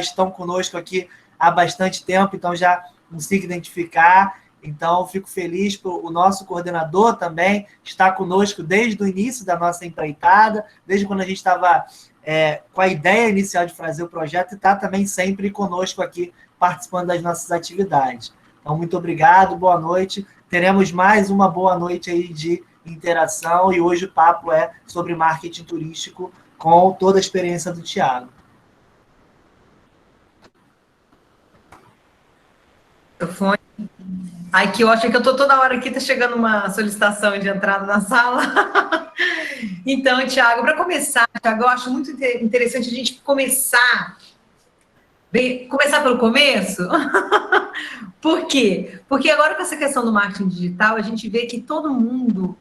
estão conosco aqui há bastante tempo, então já consigo identificar. Então, fico feliz por o nosso coordenador também estar conosco desde o início da nossa empreitada, desde quando a gente estava com a ideia inicial de fazer o projeto, e está também sempre conosco aqui, participando das nossas atividades. Então, muito obrigado, boa noite. Teremos mais uma boa noite aí de interação, e hoje o papo é sobre marketing turístico, com toda a experiência do Thiago. Ai, que ótimo, que eu estou toda hora aqui, está chegando uma solicitação de entrada na sala. Então, Thiago, para começar, Thiago, eu acho muito interessante a gente começar pelo começo. Por quê? Porque agora com essa questão do marketing digital, a gente vê que todo mundo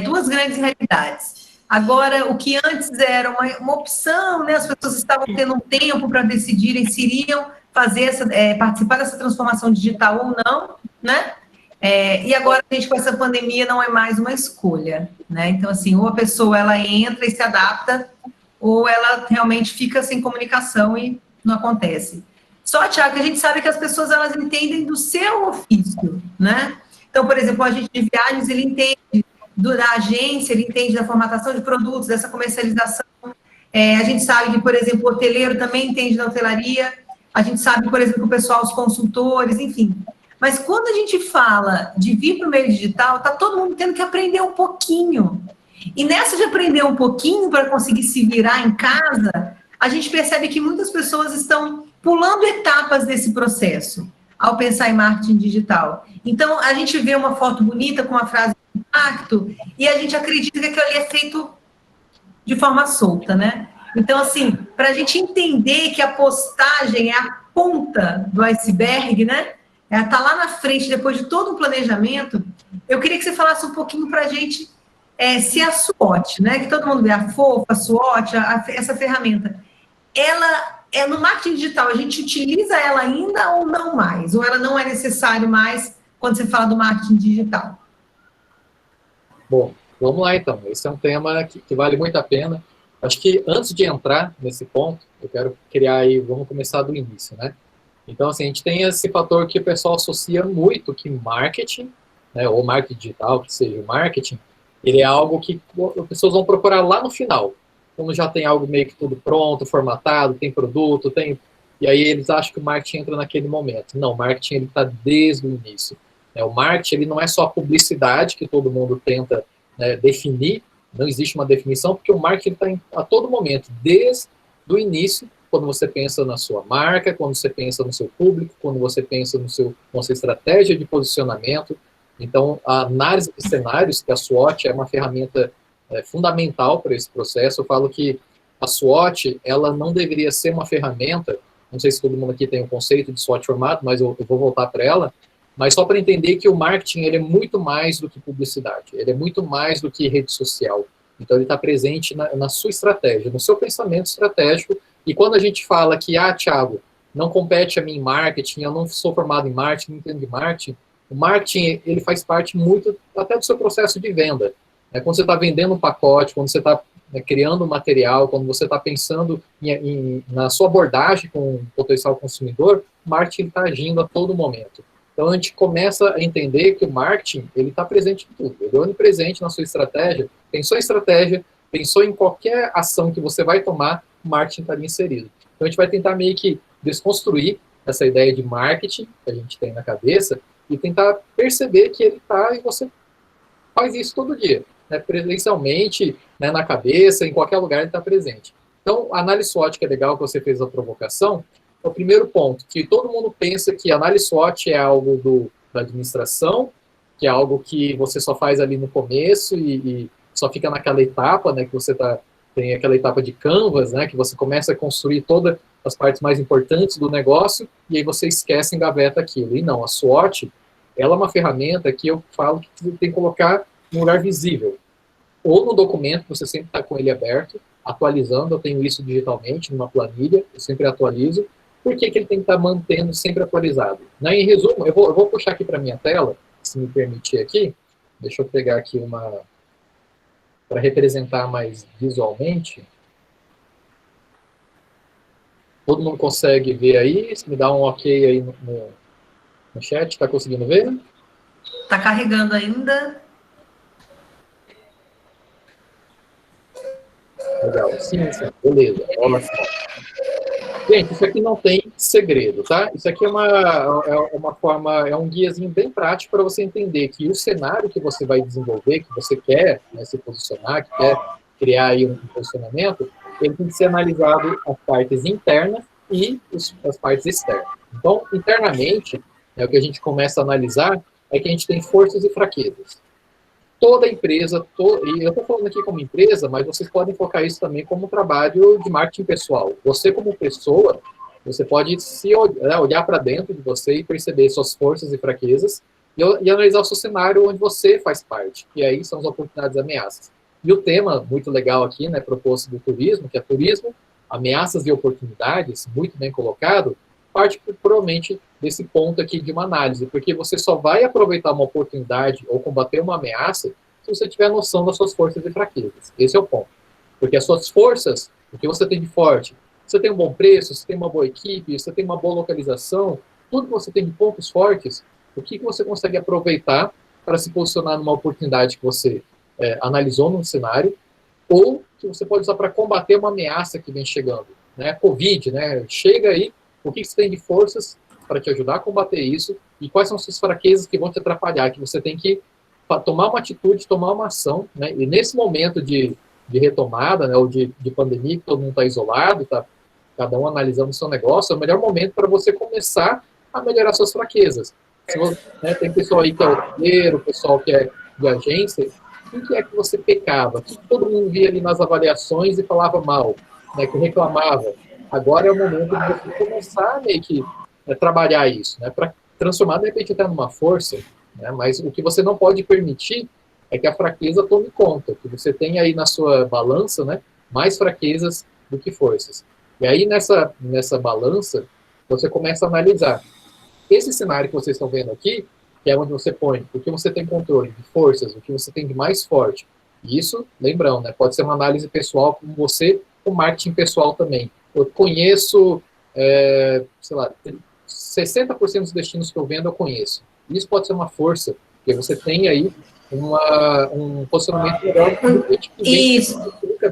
duas grandes realidades. Agora, o que antes era uma opção, né? As pessoas estavam tendo um tempo para decidirem se iriam fazer participar dessa transformação digital ou não, né? E agora, a gente, com essa pandemia, não é mais uma escolha, né? Então, assim, ou a pessoa ela entra e se adapta, ou ela realmente fica sem comunicação e não acontece. Só, Thiago, a gente sabe que as pessoas elas entendem do seu ofício, né? Então, por exemplo, o agente de viagens, ele entende da agência, ele entende da formatação de produtos, dessa comercialização. A gente sabe que, por exemplo, o hoteleiro também entende da hotelaria. A gente sabe, por exemplo, que o pessoal, os consultores, enfim. Mas quando a gente fala de vir para o meio digital, está todo mundo tendo que aprender um pouquinho. E nessa de aprender um pouquinho para conseguir se virar em casa, a gente percebe que muitas pessoas estão pulando etapas desse processo ao pensar em marketing digital. Então, a gente vê uma foto bonita com uma frase de impacto e a gente acredita que aquilo ali é feito de forma solta, né? Então, assim, para a gente entender que a postagem é a ponta do iceberg, né? Está lá na frente, depois de todo um planejamento, eu queria que você falasse um pouquinho para a gente se a SWOT, né? Que todo mundo vê a FOFA, a SWOT, essa ferramenta, ela no marketing digital, a gente utiliza ela ainda ou não mais? Ou ela não é necessário mais quando você fala do marketing digital? Bom, vamos lá então. Esse é um tema que vale muito a pena. Acho que antes de entrar nesse ponto, eu quero criar aí, vamos começar do início, né? Então, assim, a gente tem esse fator que o pessoal associa muito, que marketing, né, ou marketing digital, que seja o marketing, ele é algo que as pessoas vão procurar lá no final. Quando já tem algo meio que tudo pronto, formatado, tem produto, tem... E aí eles acham que o marketing entra naquele momento. Não, o marketing ele está desde o início. O marketing ele não é só a publicidade que todo mundo tenta, né, definir, não existe uma definição, porque o marketing está a todo momento, desde o início, quando você pensa na sua marca, quando você pensa no seu público, quando você pensa na sua estratégia de posicionamento. Então, a análise de cenários, que a SWOT é uma ferramenta fundamental para esse processo. Eu falo que a SWOT, ela não deveria ser uma ferramenta, não sei se todo mundo aqui tem o conceito de SWOT formado, mas eu vou voltar para ela, mas só para entender que o marketing ele é muito mais do que publicidade, ele é muito mais do que rede social. Então, ele está presente na sua estratégia, no seu pensamento estratégico. E quando a gente fala que, Thiago, não compete a mim em marketing, eu não sou formado em marketing, não entendo de marketing, o marketing ele faz parte muito até do seu processo de venda. Quando você está vendendo um pacote, quando você está criando um material, quando você está pensando na sua abordagem com o potencial consumidor, o marketing está agindo a todo momento. Então, a gente começa a entender que o marketing ele está presente em tudo. Ele é onipresente na sua estratégia. Pensou em estratégia, pensou em qualquer ação que você vai tomar, o marketing está ali inserido. Então, a gente vai tentar meio que desconstruir essa ideia de marketing que a gente tem na cabeça e tentar perceber que ele está e você faz isso todo dia, né? Presencialmente, né, na cabeça, em qualquer lugar ele está presente. Então, a análise SWOT, que é legal que você fez a provocação, é o primeiro ponto, que todo mundo pensa que a análise SWOT é algo da administração, que é algo que você só faz ali no começo e só fica naquela etapa, né, que você tem aquela etapa de canvas, né, que você começa a construir todas as partes mais importantes do negócio e aí você esquece, engaveta aquilo. E não, a SWOT, ela é uma ferramenta que eu falo que você tem que colocar em um lugar visível. Ou no documento, você sempre está com ele aberto, atualizando, eu tenho isso digitalmente, numa planilha, eu sempre atualizo. Por que ele tem que estar mantendo sempre atualizado? Né? Em resumo, eu vou puxar aqui para a minha tela, se me permitir aqui. Deixa eu pegar aqui uma... para representar mais visualmente. Todo mundo consegue ver aí? Me dá um ok aí no chat, está conseguindo ver? Está carregando ainda. Legal, sim, beleza, ótimo. Gente, isso aqui não tem segredo, tá? Isso aqui é uma forma, é um guiazinho bem prático para você entender que o cenário que você vai desenvolver, que você quer, né, se posicionar, que quer criar aí um posicionamento, ele tem que ser analisado as partes internas e as partes externas. Então, internamente, né, o que a gente começa a analisar é que a gente tem forças e fraquezas. Toda empresa, e eu estou falando aqui como empresa, mas vocês podem focar isso também como um trabalho de marketing pessoal. Você, como pessoa, você pode olhar para dentro de você e perceber suas forças e fraquezas e analisar o seu cenário onde você faz parte. E aí são as oportunidades e ameaças. E o tema muito legal aqui, né, proposto do turismo, que é turismo, ameaças e oportunidades, muito bem colocado, parte provavelmente desse ponto aqui de uma análise, porque você só vai aproveitar uma oportunidade ou combater uma ameaça se você tiver noção das suas forças e fraquezas. Esse é o ponto. Porque as suas forças, o que você tem de forte, você tem um bom preço, você tem uma boa equipe, você tem uma boa localização, tudo que você tem de pontos fortes, o que você consegue aproveitar para se posicionar numa oportunidade que você analisou num cenário, ou que você pode usar para combater uma ameaça que vem chegando. Né? Covid, né? Chega aí, o que você tem de forças para te ajudar a combater isso e quais são suas fraquezas que vão te atrapalhar, que você tem que tomar uma atitude, tomar uma ação, né? E nesse momento de retomada, né, ou de pandemia, que todo mundo está isolado, tá cada um analisando o seu negócio, é o melhor momento para você começar a melhorar suas fraquezas. Se você, né, tem pessoal aí que é hoteleiro, pessoal que é de agência, o que é que você pecava? O que todo mundo via ali nas avaliações e falava mal, né, que reclamava? Agora é o momento de você começar meio que trabalhar isso, né, para transformar, de repente, até numa força, né, mas o que você não pode permitir é que a fraqueza tome conta, que você tem aí na sua balança, né, mais fraquezas do que forças. E aí, nessa balança, você começa a analisar. Esse cenário que vocês estão vendo aqui, que é onde você põe o que você tem controle de forças, o que você tem de mais forte. E isso, lembrando, né, pode ser uma análise pessoal com você, com marketing pessoal também. Eu conheço, sei lá, 60% dos destinos que eu vendo eu conheço. Isso pode ser uma força, porque você tem aí um posicionamento melhor. Isso,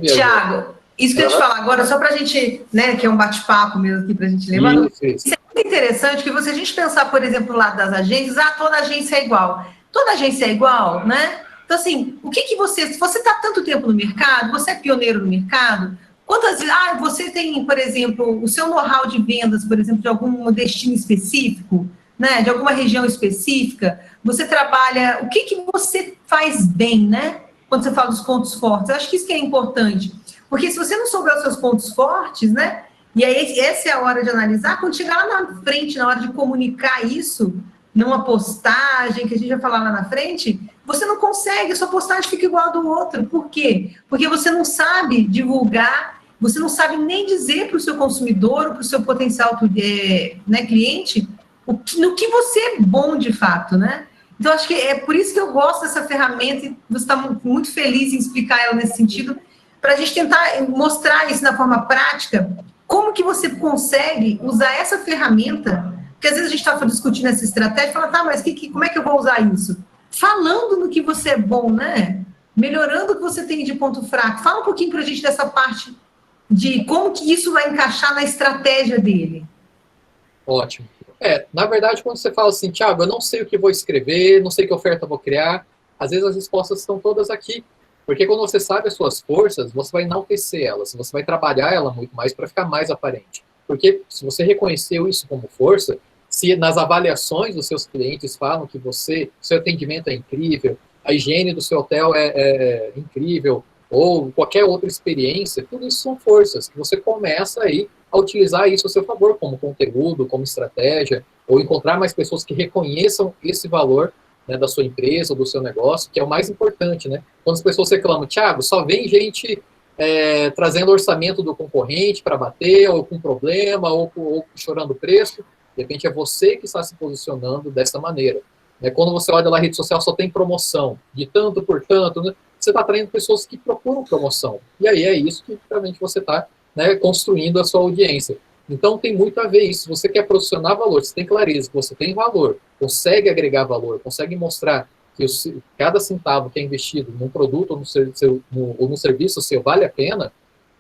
Thiago, isso que eu ia te falar agora, só para a gente, né, que é um bate-papo mesmo aqui para a gente levar. Isso é muito interessante, que se a gente pensar, por exemplo, lá das agências, toda agência é igual. Toda agência é igual, né? Então, assim, o que você... Se você está tanto tempo no mercado, você é pioneiro no mercado, quantas vezes... você tem, por exemplo, o seu know-how de vendas, por exemplo, de algum destino específico, né? De alguma região específica, você trabalha... O que você faz bem, né? Quando você fala dos pontos fortes. Eu acho que isso que é importante. Porque se você não souber os seus pontos fortes, né? E aí essa é a hora de analisar, quando chegar lá na frente, na hora de comunicar isso, numa postagem, que a gente vai falar lá na frente, você não consegue, a sua postagem fica igual a do outro. Por quê? Porque você não sabe divulgar, você não sabe nem dizer para o seu consumidor, ou para o seu potencial né, cliente, no que você é bom de fato, né? Então, acho que é por isso que eu gosto dessa ferramenta e você está muito feliz em explicar ela nesse sentido, para a gente tentar mostrar isso na forma prática, como que você consegue usar essa ferramenta, porque às vezes a gente está discutindo essa estratégia e fala, mas como é que eu vou usar isso? Falando no que você é bom, né? Melhorando o que você tem de ponto fraco. Fala um pouquinho para a gente dessa parte de como que isso vai encaixar na estratégia dele. Ótimo. Na verdade, quando você fala assim, Thiago, eu não sei o que vou escrever, não sei que oferta vou criar, às vezes as respostas estão todas aqui. Porque quando você sabe as suas forças, você vai enaltecer elas, você vai trabalhar ela muito mais para ficar mais aparente. Porque se você reconheceu isso como força, se nas avaliações dos seus clientes falam que seu atendimento é incrível, a higiene do seu hotel é incrível, ou qualquer outra experiência, tudo isso são forças, que você começa aí a utilizar isso a seu favor, como conteúdo, como estratégia, ou encontrar mais pessoas que reconheçam esse valor, né, da sua empresa ou do seu negócio, que é o mais importante, né? Quando as pessoas reclamam, Thiago, só vem gente trazendo orçamento do concorrente para bater, ou com problema, ou chorando preço, de repente é você que está se posicionando dessa maneira. Né? Quando você olha lá na rede social, só tem promoção, de tanto por tanto, né? Você está atraindo pessoas que procuram promoção. E aí é isso que realmente você está, né, construindo a sua audiência. Então, tem muito a ver isso. Se você quer posicionar valor, você tem clareza que você tem valor, consegue agregar valor, consegue mostrar que cada centavo que é investido num produto ou no serviço seu vale a pena,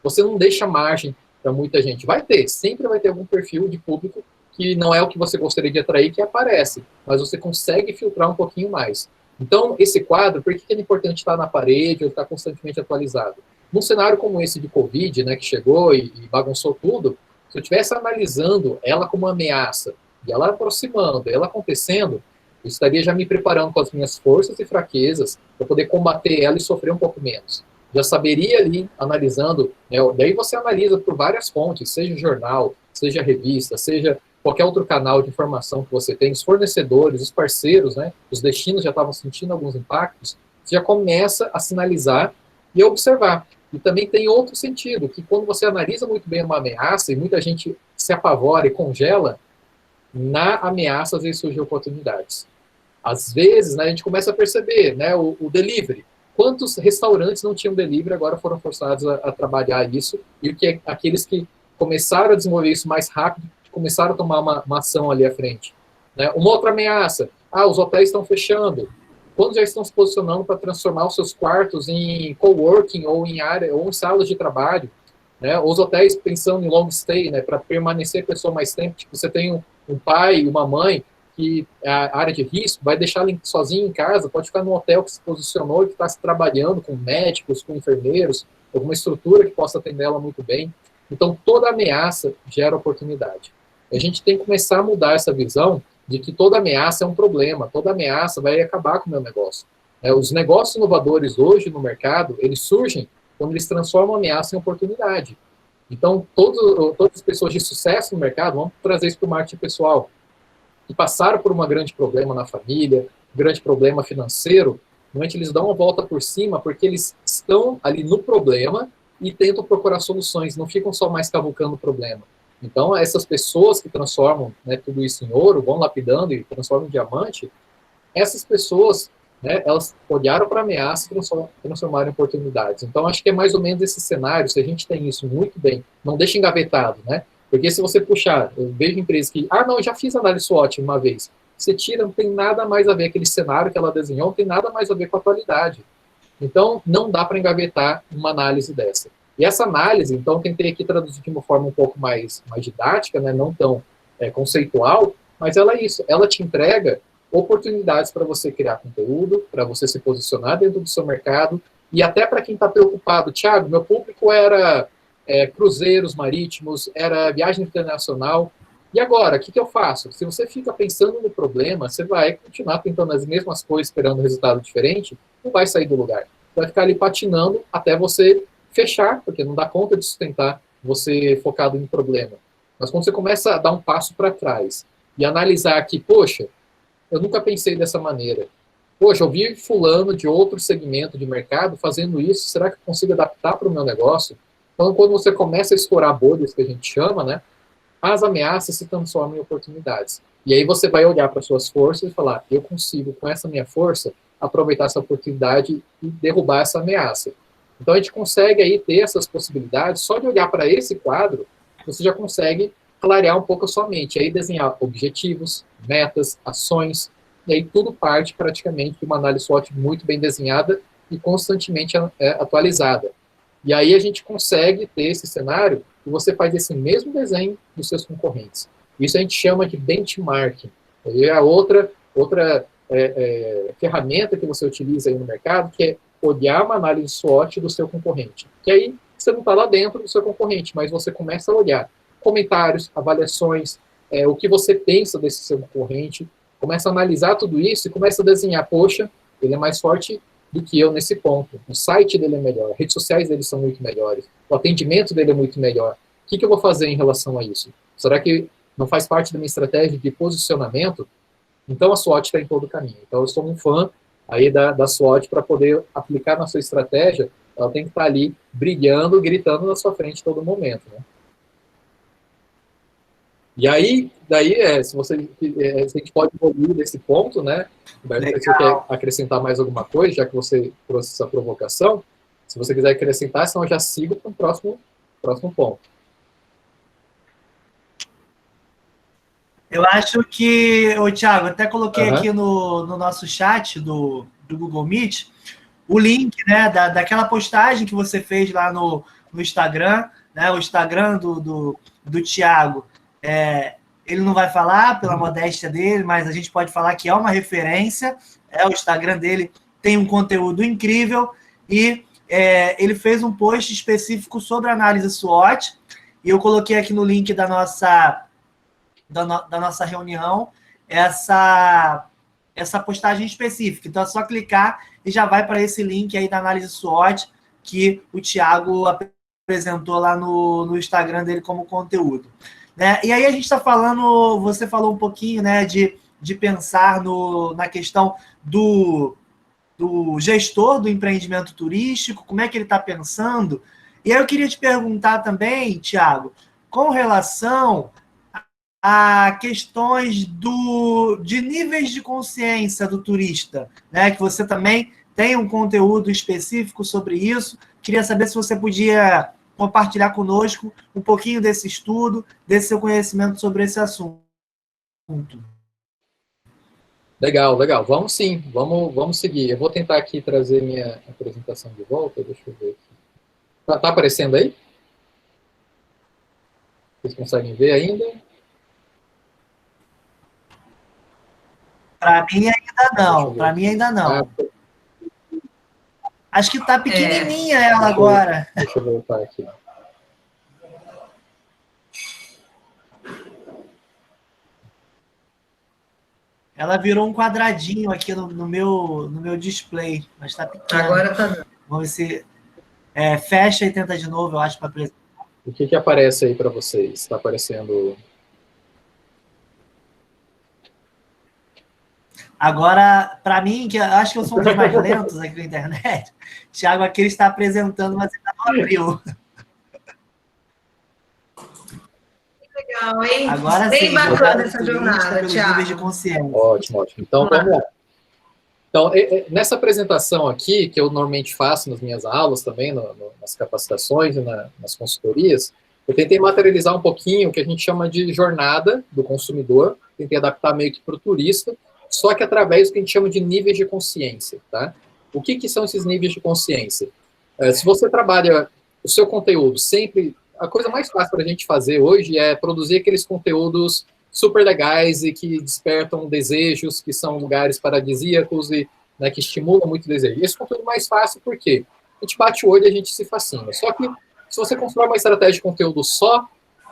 você não deixa margem para muita gente. Vai ter, sempre vai ter algum perfil de público que não é o que você gostaria de atrair, que aparece, mas você consegue filtrar um pouquinho mais. Então, esse quadro, por que é importante estar na parede ou estar constantemente atualizado? Num cenário como esse de Covid, né, que chegou e bagunçou tudo, se eu estivesse analisando ela como uma ameaça, e ela aproximando, ela acontecendo, eu estaria já me preparando com as minhas forças e fraquezas para poder combater ela e sofrer um pouco menos. Já saberia ali, analisando, né, daí você analisa por várias fontes, seja jornal, seja revista, seja qualquer outro canal de informação que você tem, os fornecedores, os parceiros, né, os destinos já estavam sentindo alguns impactos, você já começa a sinalizar e observar. E também tem outro sentido, que quando você analisa muito bem uma ameaça, e muita gente se apavora e congela, na ameaça às vezes surgem oportunidades. Às vezes, né, a gente começa a perceber, né, o delivery. Quantos restaurantes não tinham delivery agora foram forçados a trabalhar isso, e o que aqueles que começaram a desenvolver isso mais rápido, começaram a tomar uma ação ali à frente. Né? Uma outra ameaça, os hotéis estão fechando. Quando já estão se posicionando para transformar os seus quartos em coworking ou em área ou em salas de trabalho, né? Os hotéis pensando em long stay, né, para permanecer a pessoa mais tempo. Tipo, você tem um pai e uma mãe que a área de risco vai deixar ele sozinho em casa, pode ficar num hotel que se posicionou e que está se trabalhando com médicos, com enfermeiros, alguma estrutura que possa atender ela muito bem. Então, toda ameaça gera oportunidade. A gente tem que começar a mudar essa visão de que toda ameaça é um problema, toda ameaça vai acabar com o meu negócio. Os negócios inovadores hoje no mercado, eles surgem quando eles transformam a ameaça em oportunidade. Então, todas as pessoas de sucesso no mercado, vamos trazer isso para o marketing pessoal, que passaram por um grande problema na família, um grande problema financeiro, normalmente eles dão uma volta por cima porque eles estão ali no problema e tentam procurar soluções, não ficam só mais cavucando o problema. Então, essas pessoas que transformam, né, tudo isso em ouro, vão lapidando e transformam em diamante, essas pessoas, né, elas olharam para a ameaça e transformaram em oportunidades. Então, acho que é mais ou menos esse cenário, se a gente tem isso muito bem, não deixa engavetado, né? Porque se você puxar, eu vejo empresas que, não, eu já fiz análise SWOT uma vez, você tira, não tem nada mais a ver, aquele cenário que ela desenhou, não tem nada mais a ver com a atualidade. Então, não dá para engavetar uma análise dessa. E essa análise, então, tentei aqui traduzir de uma forma um pouco mais didática, né, não tão conceitual, mas ela é isso, ela te entrega oportunidades para você criar conteúdo, para você se posicionar dentro do seu mercado, e até para quem está preocupado, Thiago, meu público era cruzeiros marítimos, era viagem internacional, e agora, o que eu faço? Se você fica pensando no problema, você vai continuar tentando as mesmas coisas, esperando um resultado diferente, não vai sair do lugar. Vai ficar ali patinando até você fechar, porque não dá conta de sustentar você focado em problema. Mas quando você começa a dar um passo para trás e analisar que, poxa, eu nunca pensei dessa maneira. Poxa, eu vi fulano de outro segmento de mercado fazendo isso, será que eu consigo adaptar para o meu negócio? Então, quando você começa a estourar bolhas, que a gente chama, né, as ameaças se transformam em oportunidades. E aí você vai olhar para suas forças e falar, eu consigo, com essa minha força, aproveitar essa oportunidade e derrubar essa ameaça. Então, a gente consegue aí ter essas possibilidades, só de olhar para esse quadro, você já consegue clarear um pouco a sua mente, aí desenhar objetivos, metas, ações, e aí tudo parte praticamente de uma análise SWOT muito bem desenhada e constantemente atualizada. E aí a gente consegue ter esse cenário e você faz esse mesmo desenho dos seus concorrentes. Isso a gente chama de benchmarking. É a outra ferramenta que você utiliza aí no mercado, que é olhar uma análise SWOT do seu concorrente. Que aí você não está lá dentro do seu concorrente, mas você começa a olhar comentários, avaliações, o que você pensa desse seu concorrente, começa a analisar tudo isso e começa a desenhar, poxa, ele é mais forte do que eu nesse ponto, o site dele é melhor, as redes sociais dele são muito melhores, o atendimento dele é muito melhor, o que eu vou fazer em relação a isso? Será que não faz parte da minha estratégia de posicionamento? Então a SWOT está em todo o caminho. Então eu sou um fã aí da SWOT para poder aplicar na sua estratégia, ela tem que estar ali brilhando, gritando na sua frente todo momento, né? E aí, daí, se a gente pode evoluir desse ponto, né? Se você quer acrescentar mais alguma coisa, já que você trouxe essa provocação, se você quiser acrescentar, senão eu já sigo para o próximo ponto. Eu acho que, ô Thiago, até coloquei Aham. aqui no nosso chat do Google Meet o link, né, daquela postagem que você fez lá no Instagram, né, o Instagram do Thiago. Ele não vai falar pela modéstia dele, mas a gente pode falar que é uma referência. O Instagram dele tem um conteúdo incrível e ele fez um post específico sobre análise SWOT e eu coloquei aqui no link da nossa reunião essa postagem específica. Então, é só clicar e já vai para esse link aí da análise SWOT que o Thiago apresentou lá no Instagram dele como conteúdo. Né? E aí a gente está falando, você falou um pouquinho, né, de pensar na questão do gestor do empreendimento turístico, como é que ele está pensando. E aí eu queria te perguntar também, Thiago, com relação a questões de níveis de consciência do turista, né? Que você também tem um conteúdo específico sobre isso. Queria saber se você podia compartilhar conosco um pouquinho desse estudo, desse seu conhecimento sobre esse assunto. Legal, legal. Vamos sim, vamos seguir. Eu vou tentar aqui trazer minha apresentação de volta. Deixa eu ver aqui. Tá aparecendo aí? Vocês conseguem ver ainda? Para mim ainda não. Para mim ainda não. Acho que está pequenininha ela agora. Deixa eu voltar aqui. Ela virou um quadradinho aqui no meu display, mas está pequeno. Agora está. Vamos ver se fecha e tenta de novo, eu acho, para apresentar. O que aparece aí para vocês? Está aparecendo... Agora, para mim, que eu acho que eu sou um dos mais lentos aqui na internet, Thiago aqui está apresentando, mas ainda não abriu. Legal, hein? Agora bem sim, bacana essa jornada, Thiago. De consciência. Ótimo, ótimo. Então, vamos lá. Então, nessa apresentação aqui, que eu normalmente faço nas minhas aulas também, nas capacitações e nas consultorias, eu tentei materializar um pouquinho o que a gente chama de jornada do consumidor, tentei adaptar meio que para o turista, só que através do que a gente chama de níveis de consciência, tá? O que são esses níveis de consciência? Se você trabalha o seu conteúdo sempre... A coisa mais fácil para a gente fazer hoje é produzir aqueles conteúdos super legais e que despertam desejos, que são lugares paradisíacos e, né, que estimulam muito o desejo. Esse conteúdo mais fácil porque a gente bate o olho e a gente se fascina. Só que se você constrói uma estratégia de conteúdo só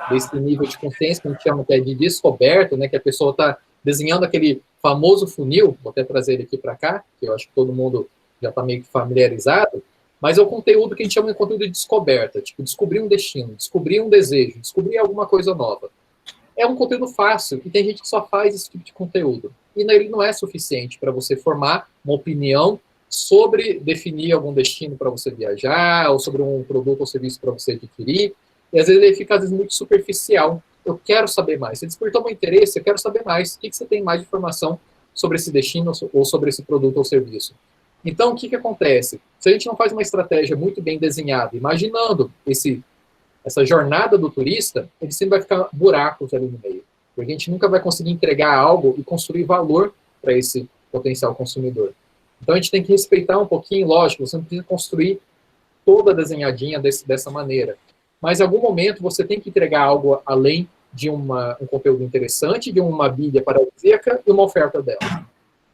desse nível de consciência, que a gente chama que é de descoberta, né, que a pessoa está desenhando aquele famoso funil, vou até trazer ele aqui para cá, que eu acho que todo mundo já está meio que familiarizado, mas é o conteúdo que a gente chama de conteúdo de descoberta, tipo, descobrir um destino, descobrir um desejo, descobrir alguma coisa nova. É um conteúdo fácil, e tem gente que só faz esse tipo de conteúdo. E ele não é suficiente para você formar uma opinião sobre definir algum destino para você viajar, ou sobre um produto ou serviço para você adquirir, e às vezes ele fica muito superficial. Eu quero saber mais. Você despertou meu interesse, eu quero saber mais. O que você tem mais de informação sobre esse destino ou sobre esse produto ou serviço? Então, o que acontece? Se a gente não faz uma estratégia muito bem desenhada, imaginando essa jornada do turista, ele sempre vai ficar buracos ali no meio. Porque a gente nunca vai conseguir entregar algo e construir valor para esse potencial consumidor. Então, a gente tem que respeitar um pouquinho, lógico, você não precisa construir toda desenhadinha dessa maneira. Mas, em algum momento, você tem que entregar algo além de um conteúdo interessante, de uma bilha paradisíaca e uma oferta dela.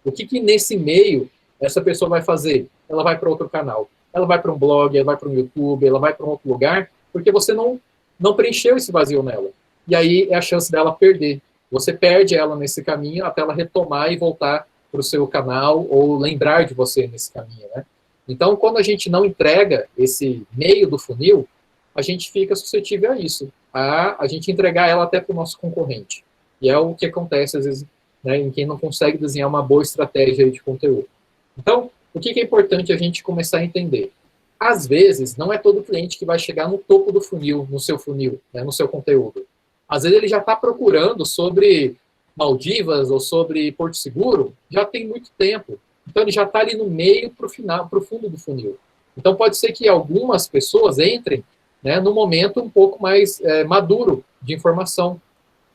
O que nesse meio essa pessoa vai fazer? Ela vai para outro canal. Ela vai para um blog, ela vai para um YouTube, ela vai para um outro lugar, porque você não preencheu esse vazio nela. E aí é a chance dela perder. Você perde ela nesse caminho até ela retomar e voltar para o seu canal ou lembrar de você nesse caminho, né? Então, quando a gente não entrega esse meio do funil, a gente fica suscetível a isso, a gente entregar ela até para o nosso concorrente. E é o que acontece, às vezes, né, em quem não consegue desenhar uma boa estratégia de conteúdo. Então, o que é importante a gente começar a entender? Às vezes, não é todo cliente que vai chegar no topo do funil, no seu funil, né, no seu conteúdo. Às vezes ele já está procurando sobre Maldivas ou sobre Porto Seguro, já tem muito tempo. Então ele já está ali no meio para o final, para o fundo do funil. Então pode ser que algumas pessoas entrem, né, no momento um pouco mais maduro de informação.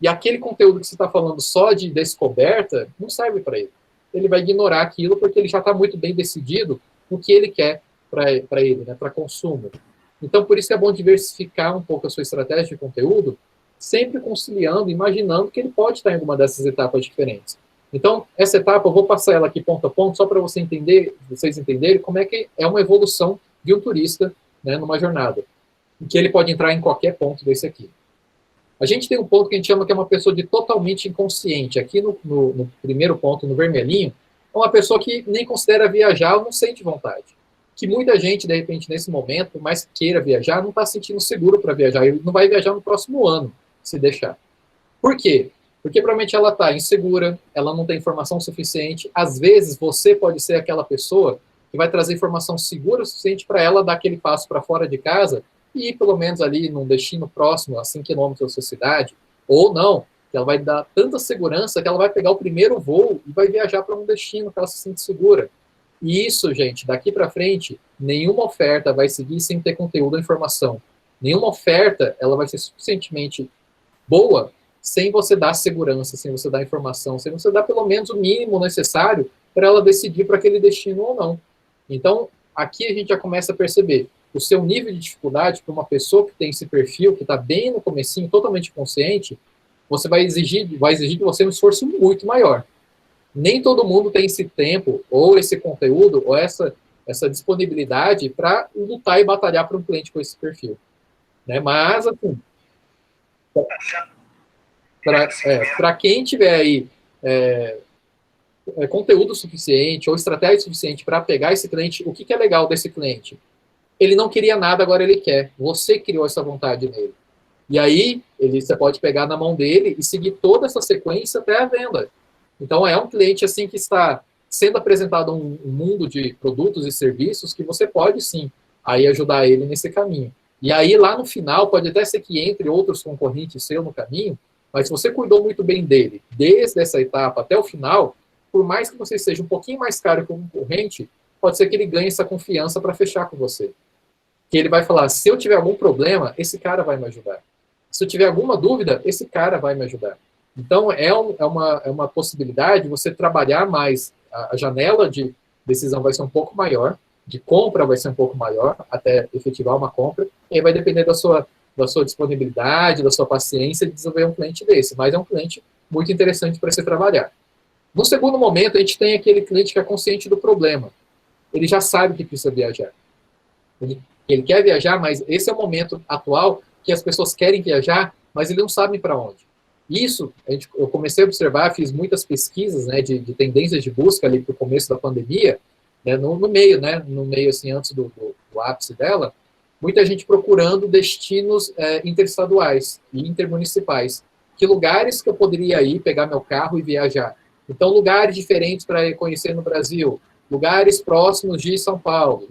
E aquele conteúdo que você está falando só de descoberta não serve para ele. Ele vai ignorar aquilo porque ele já está muito bem decidido no que ele quer para ele, né, para consumo. Então, por isso que é bom diversificar um pouco a sua estratégia de conteúdo, sempre conciliando, imaginando que ele pode estar em alguma dessas etapas diferentes. Então, essa etapa, eu vou passar ela aqui ponto a ponto, só para vocês entenderem como é que é uma evolução de um turista, né, numa jornada, em que ele pode entrar em qualquer ponto desse aqui. A gente tem um ponto que a gente chama que é uma pessoa de totalmente inconsciente. Aqui no primeiro ponto, no vermelhinho, é uma pessoa que nem considera viajar ou não sente vontade. Que muita gente, de repente, nesse momento, por mais que queira viajar, não está se sentindo seguro para viajar. Ele não vai viajar no próximo ano, se deixar. Por quê? Porque provavelmente ela está insegura, ela não tem informação suficiente. Às vezes, você pode ser aquela pessoa que vai trazer informação segura o suficiente para ela dar aquele passo para fora de casa e ir pelo menos ali num destino próximo, a 5 quilômetros da sua cidade, ou não, que ela vai dar tanta segurança que ela vai pegar o primeiro voo e vai viajar para um destino que ela se sente segura. E isso, gente, daqui para frente, nenhuma oferta vai seguir sem ter conteúdo ou informação. Nenhuma oferta ela vai ser suficientemente boa sem você dar segurança, sem você dar informação, sem você dar pelo menos o mínimo necessário para ela decidir para aquele destino ou não. Então, aqui a gente já começa a perceber o seu nível de dificuldade para uma pessoa que tem esse perfil, que está bem no comecinho, totalmente consciente, você vai exigir de você um esforço muito maior. Nem todo mundo tem esse tempo, ou esse conteúdo, ou essa disponibilidade para lutar e batalhar para um cliente com esse perfil. Né? Mas, assim, para quem tiver aí conteúdo suficiente ou estratégia suficiente para pegar esse cliente, o que é legal desse cliente? Ele não queria nada, agora ele quer. Você criou essa vontade nele. E aí, você pode pegar na mão dele e seguir toda essa sequência até a venda. Então, é um cliente assim que está sendo apresentado um mundo de produtos e serviços que você pode, sim, aí ajudar ele nesse caminho. E aí, lá no final, pode até ser que entre outros concorrentes seu no caminho, mas se você cuidou muito bem dele, desde essa etapa até o final, por mais que você seja um pouquinho mais caro que o concorrente, pode ser que ele ganhe essa confiança para fechar com você. Que ele vai falar, se eu tiver algum problema, esse cara vai me ajudar. Se eu tiver alguma dúvida, esse cara vai me ajudar. Então, é uma possibilidade de você trabalhar mais. A janela de decisão vai ser um pouco maior, de compra vai ser um pouco maior, até efetivar uma compra, e aí vai depender da sua disponibilidade, da sua paciência de desenvolver um cliente desse. Mas é um cliente muito interessante para você trabalhar. No segundo momento, a gente tem aquele cliente que é consciente do problema. Ele já sabe que precisa viajar. Ele quer viajar, mas esse é o momento atual que as pessoas querem viajar, mas eles não sabem para onde. Isso, eu comecei a observar, fiz muitas pesquisas, né, de tendências de busca ali para o começo da pandemia, né, no meio assim, antes do ápice dela, muita gente procurando destinos interestaduais e intermunicipais. Que lugares que eu poderia ir, pegar meu carro e viajar? Então, lugares diferentes para conhecer no Brasil, lugares próximos de São Paulo,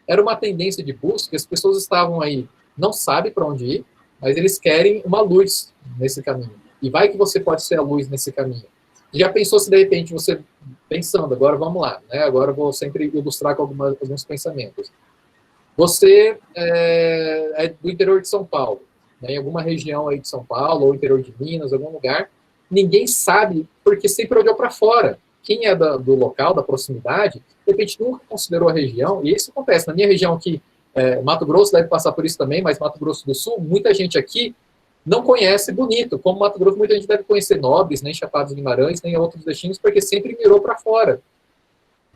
Era uma tendência de busca, as pessoas estavam aí, não sabem para onde ir, mas eles querem uma luz nesse caminho. E vai que você pode ser a luz nesse caminho. Já pensou se de repente você, pensando, agora vamos lá, né? Agora eu vou sempre ilustrar com alguns pensamentos. Você é do interior de São Paulo, né? Em alguma região aí de São Paulo, ou interior de Minas, algum lugar, ninguém sabe porque sempre olhou para fora. Quem é do local, da proximidade, de repente nunca considerou a região, e isso acontece. Na minha região aqui, Mato Grosso deve passar por isso também, mas Mato Grosso do Sul, muita gente aqui não conhece Bonito. Como Mato Grosso, muita gente deve conhecer Nobres, nem Chapada dos Guimarães, nem outros destinos, porque sempre mirou para fora.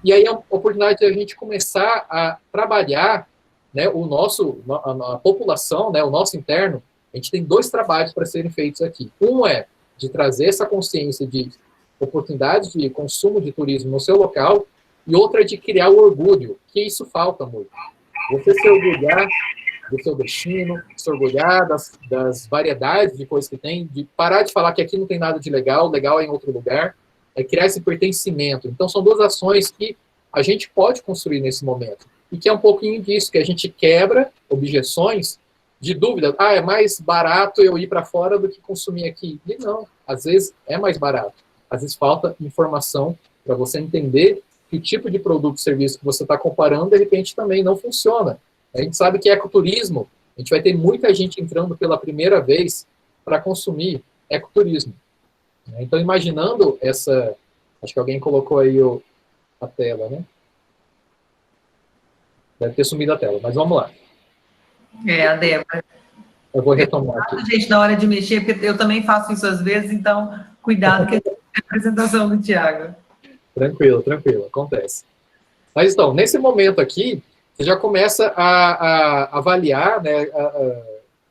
E aí é uma oportunidade de a gente começar a trabalhar, né, a população, né, o nosso interno. A gente tem 2 trabalhos para serem feitos aqui. Um é de trazer essa consciência de oportunidades de consumo de turismo no seu local, e outra é de criar o orgulho, que isso falta muito. Você se orgulhar do seu destino, se orgulhar das variedades de coisas que tem, de parar de falar que aqui não tem nada de legal é em outro lugar, criar esse pertencimento. Então, são 2 ações que a gente pode construir nesse momento, e que é um pouquinho disso, que a gente quebra objeções de dúvida. É mais barato eu ir para fora do que consumir aqui. E não, às vezes é mais barato. Às vezes falta informação para você entender que tipo de produto e serviço que você está comparando, de repente, também não funciona. A gente sabe que ecoturismo, a gente vai ter muita gente entrando pela primeira vez para consumir. ecoturismo. Então, imaginando essa... Acho que alguém colocou aí a tela, né? Deve ter sumido a tela, mas vamos lá. A Débora. Eu vou retomar aqui. Gente, na hora de mexer, porque eu também faço isso às vezes, então cuidado que é a apresentação do Thiago. Tranquilo, acontece. Mas então, nesse momento aqui, você já começa a avaliar, né,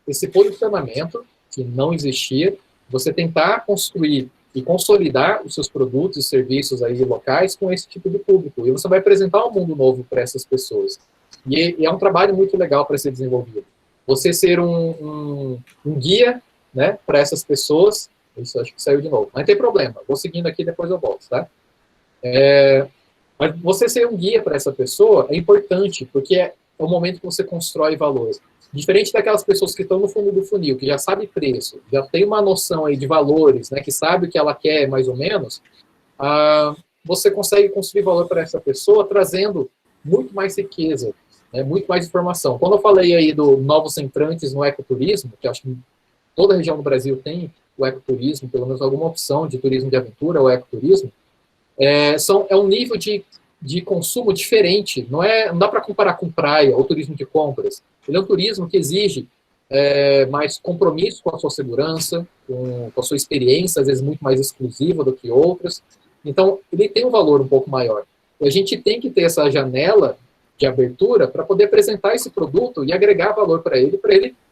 esse posicionamento que não existia, você tentar construir e consolidar os seus produtos e serviços aí locais com esse tipo de público. E você vai apresentar um mundo novo para essas pessoas. E é um trabalho muito legal para ser desenvolvido. Você ser um guia, né, para essas pessoas. Isso acho que saiu de novo. Mas não tem problema. Vou seguindo aqui, depois eu volto, tá? Mas você ser um guia para essa pessoa é importante, porque é o momento que você constrói valores. Diferente daquelas pessoas que estão no fundo do funil, que já sabe preço, já tem uma noção aí de valores, né, que sabe o que ela quer mais ou menos, você consegue construir valor para essa pessoa trazendo muito mais riqueza, né, muito mais informação. Quando eu falei aí do novos entrantes no ecoturismo, que acho que toda região do Brasil tem o ecoturismo, pelo menos alguma opção de turismo de aventura ou ecoturismo, é um nível de consumo diferente. Não dá para comparar com praia ou turismo de compras. Ele é um turismo que exige mais compromisso com a sua segurança, com a sua experiência, às vezes muito mais exclusiva do que outras. Então, ele tem um valor um pouco maior. E a gente tem que ter essa janela de abertura para poder apresentar esse produto e agregar valor para ele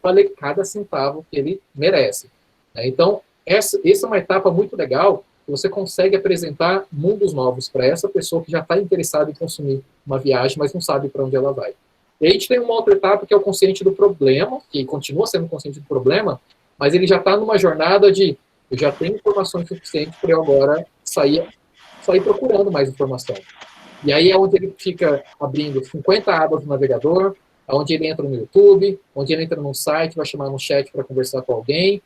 valer cada centavo que ele merece. Então, essa é uma etapa muito legal, que você consegue apresentar mundos novos para essa pessoa que já está interessada em consumir uma viagem, mas não sabe para onde ela vai. E a gente tem uma outra etapa que é o consciente do problema, que continua sendo consciente do problema, mas ele já está numa jornada de eu já tenho informações suficientes para eu agora sair procurando mais informação. E aí é onde ele fica abrindo 50 abas no navegador, onde ele entra no YouTube, onde ele entra num site, vai chamar no chat para conversar com alguém,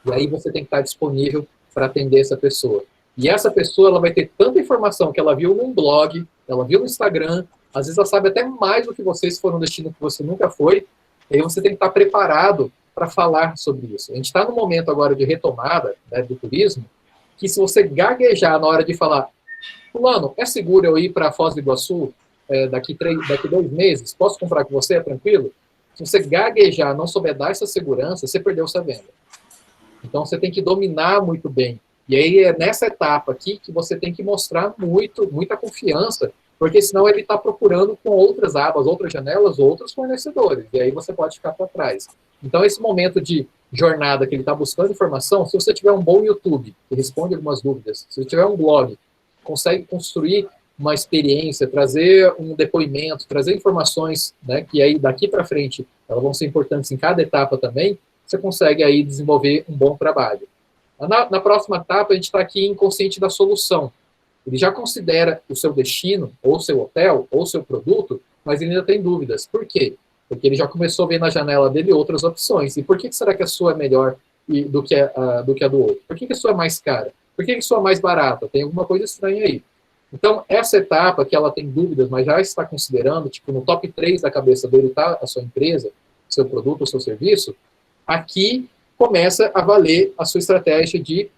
e aí você tem que estar disponível para atender essa pessoa. E essa pessoa ela vai ter tanta informação que ela viu num blog, ela viu no Instagram, às vezes ela sabe até mais do que você, se for um destino que você nunca foi, e aí você tem que estar preparado para falar sobre isso. A gente está num momento agora de retomada, né, do turismo, que se você gaguejar na hora de falar, fulano, é seguro eu ir para Foz do Iguaçu daqui 2 meses? Posso comprar com você? É tranquilo? Se você gaguejar, não souber dar essa segurança, você perdeu sua venda. Então, você tem que dominar muito bem. E aí, é nessa etapa aqui que você tem que mostrar muita confiança, porque senão ele está procurando com outras abas, outras janelas, outros fornecedores. E aí você pode ficar para trás. Então, esse momento de jornada que ele está buscando informação, se você tiver um bom YouTube, que responde algumas dúvidas, se você tiver um blog, consegue construir uma experiência, trazer um depoimento, trazer informações, né, que aí daqui para frente elas vão ser importantes em cada etapa também, você consegue aí desenvolver um bom trabalho. Na próxima etapa, a gente está aqui inconsciente da solução. Ele já considera o seu destino, ou seu hotel, ou seu produto, mas ele ainda tem dúvidas. Por quê? Porque ele já começou a ver na janela dele outras opções. E por que será que a sua é melhor do que a do outro? Por que a sua é mais cara? Por que a sua é mais barata? Tem alguma coisa estranha aí. Então, essa etapa que ela tem dúvidas, mas já está considerando, tipo, no top 3 da cabeça dele está a sua empresa, seu produto, o seu serviço, aqui começa a valer a sua estratégia de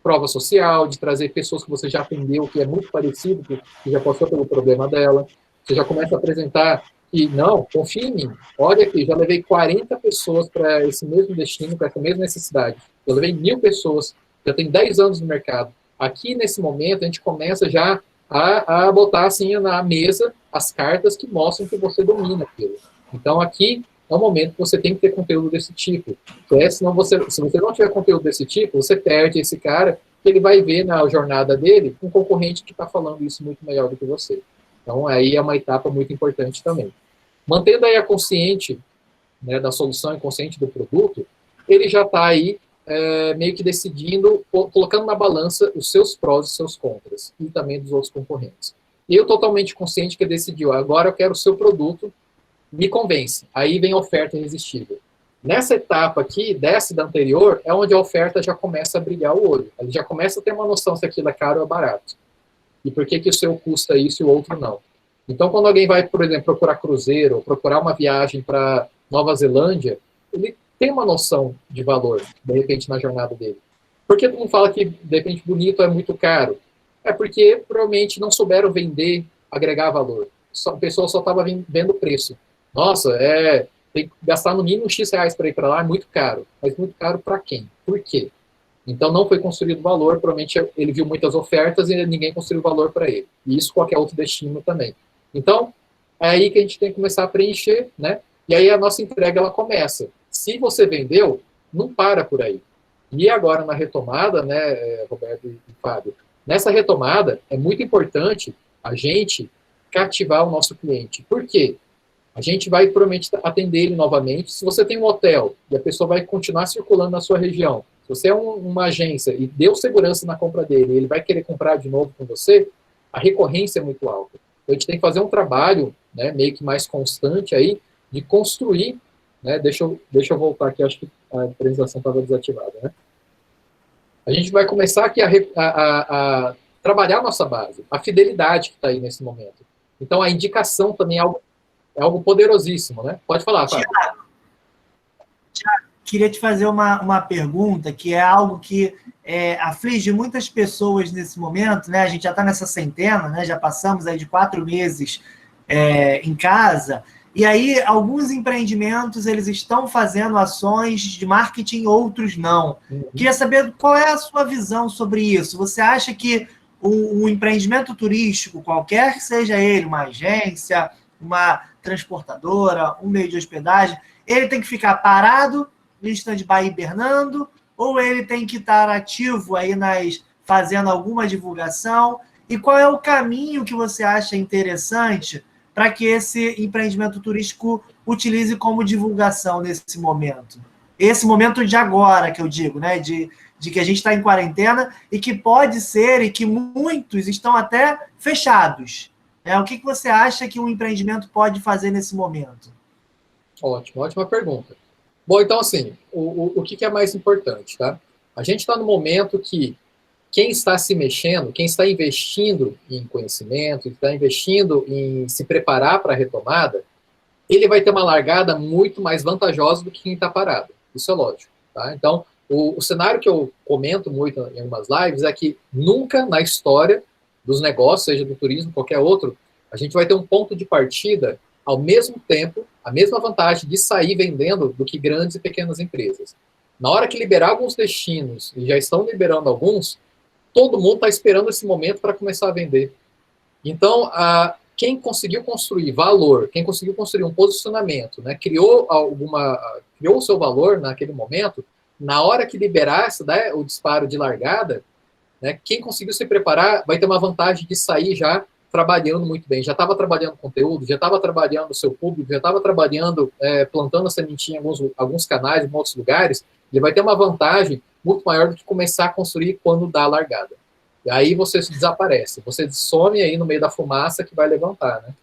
prova social, de trazer pessoas que você já atendeu, que é muito parecido, que já passou pelo problema dela. Você já começa a apresentar que, não, confia em mim. Olha aqui, já levei 40 pessoas para esse mesmo destino, para essa mesma necessidade. Eu levei 1.000 pessoas, já tem 10 anos no mercado. Aqui, nesse momento, a gente começa já a botar assim na mesa as cartas que mostram que você domina aquilo. Então, aqui é o momento que você tem que ter conteúdo desse tipo. Senão se você não tiver conteúdo desse tipo, você perde esse cara, que ele vai ver na jornada dele um concorrente que está falando isso muito melhor do que você. Então, aí é uma etapa muito importante também. Mantendo aí a consciente, né, da solução e consciente do produto, ele já está aí meio que decidindo, colocando na balança os seus prós e seus contras, e também dos outros concorrentes. E eu totalmente consciente que decidiu, agora eu quero o seu produto, me convence. Aí vem a oferta irresistível. Nessa etapa aqui, desce da anterior, é onde a oferta já começa a brilhar o olho. Ele já começa a ter uma noção se aquilo é caro ou barato. E por que o seu custa isso e o outro não. Então, quando alguém vai, por exemplo, procurar cruzeiro, ou procurar uma viagem para Nova Zelândia, ele tem uma noção de valor, de repente, na jornada dele. Por que todo mundo fala que, de repente, bonito é muito caro? É porque, provavelmente, não souberam vender, agregar valor. A pessoa só estava vendo o preço. Nossa, tem que gastar no mínimo X reais para ir para lá, é muito caro. Mas muito caro para quem? Por quê? Então, não foi construído valor, provavelmente ele viu muitas ofertas e ninguém construiu valor para ele. E isso qualquer outro destino também. Então, é aí que a gente tem que começar a preencher, né? E aí a nossa entrega, ela começa. Se você vendeu, não para por aí. E agora, na retomada, né, Roberto e Fábio, nessa retomada, é muito importante a gente cativar o nosso cliente. Por quê? A gente vai, provavelmente, atender ele novamente. Se você tem um hotel e a pessoa vai continuar circulando na sua região, se você é uma agência e deu segurança na compra dele, ele vai querer comprar de novo com você, a recorrência é muito alta. Então, a gente tem que fazer um trabalho, né, meio que mais constante aí, de construir, né, deixa eu voltar aqui, acho que a apresentação estava desativada, né? A gente vai começar aqui a trabalhar a nossa base, a fidelidade que está aí nesse momento. Então, a indicação também é algo poderosíssimo, né? Pode falar, Fábio. Tiago, queria te fazer uma pergunta, que é algo que aflige muitas pessoas nesse momento, né? A gente já está nessa centena, né? Já passamos aí de 4 meses em casa, e aí alguns empreendimentos, eles estão fazendo ações de marketing, outros não. Queria saber qual é a sua visão sobre isso. Você acha que um empreendimento turístico, qualquer que seja ele, uma agência, uma transportadora, um meio de hospedagem, ele tem que ficar parado, em stand-by hibernando, ou ele tem que estar ativo aí fazendo alguma divulgação? E qual é o caminho que você acha interessante para que esse empreendimento turístico utilize como divulgação nesse momento? Esse momento de agora, que eu digo, né? De que a gente está em quarentena e que pode ser, e que muitos estão até fechados. O que você acha que um empreendimento pode fazer nesse momento? Ótimo, ótima pergunta. Bom, então, assim, o que é mais importante, tá? A gente está no momento que quem está se mexendo, quem está investindo em conhecimento, está investindo em se preparar para a retomada, ele vai ter uma largada muito mais vantajosa do que quem está parado. Isso é lógico, tá? Então, o cenário que eu comento muito em algumas lives é que nunca na história dos negócios, seja do turismo, qualquer outro, a gente vai ter um ponto de partida ao mesmo tempo, a mesma vantagem de sair vendendo do que grandes e pequenas empresas. Na hora que liberar alguns destinos, e já estão liberando alguns, todo mundo está esperando esse momento para começar a vender. Então, quem conseguiu construir valor, quem conseguiu construir um posicionamento, né, criou o seu valor naquele momento, na hora que liberasse, né, o disparo de largada, né, quem conseguiu se preparar vai ter uma vantagem de sair já trabalhando muito bem. Já estava trabalhando conteúdo, já estava trabalhando o seu público, já estava trabalhando, plantando a sementinha em alguns canais, em outros lugares. Ele vai ter uma vantagem muito maior do que começar a construir quando dá a largada. E aí você desaparece, você some aí no meio da fumaça que vai levantar, né?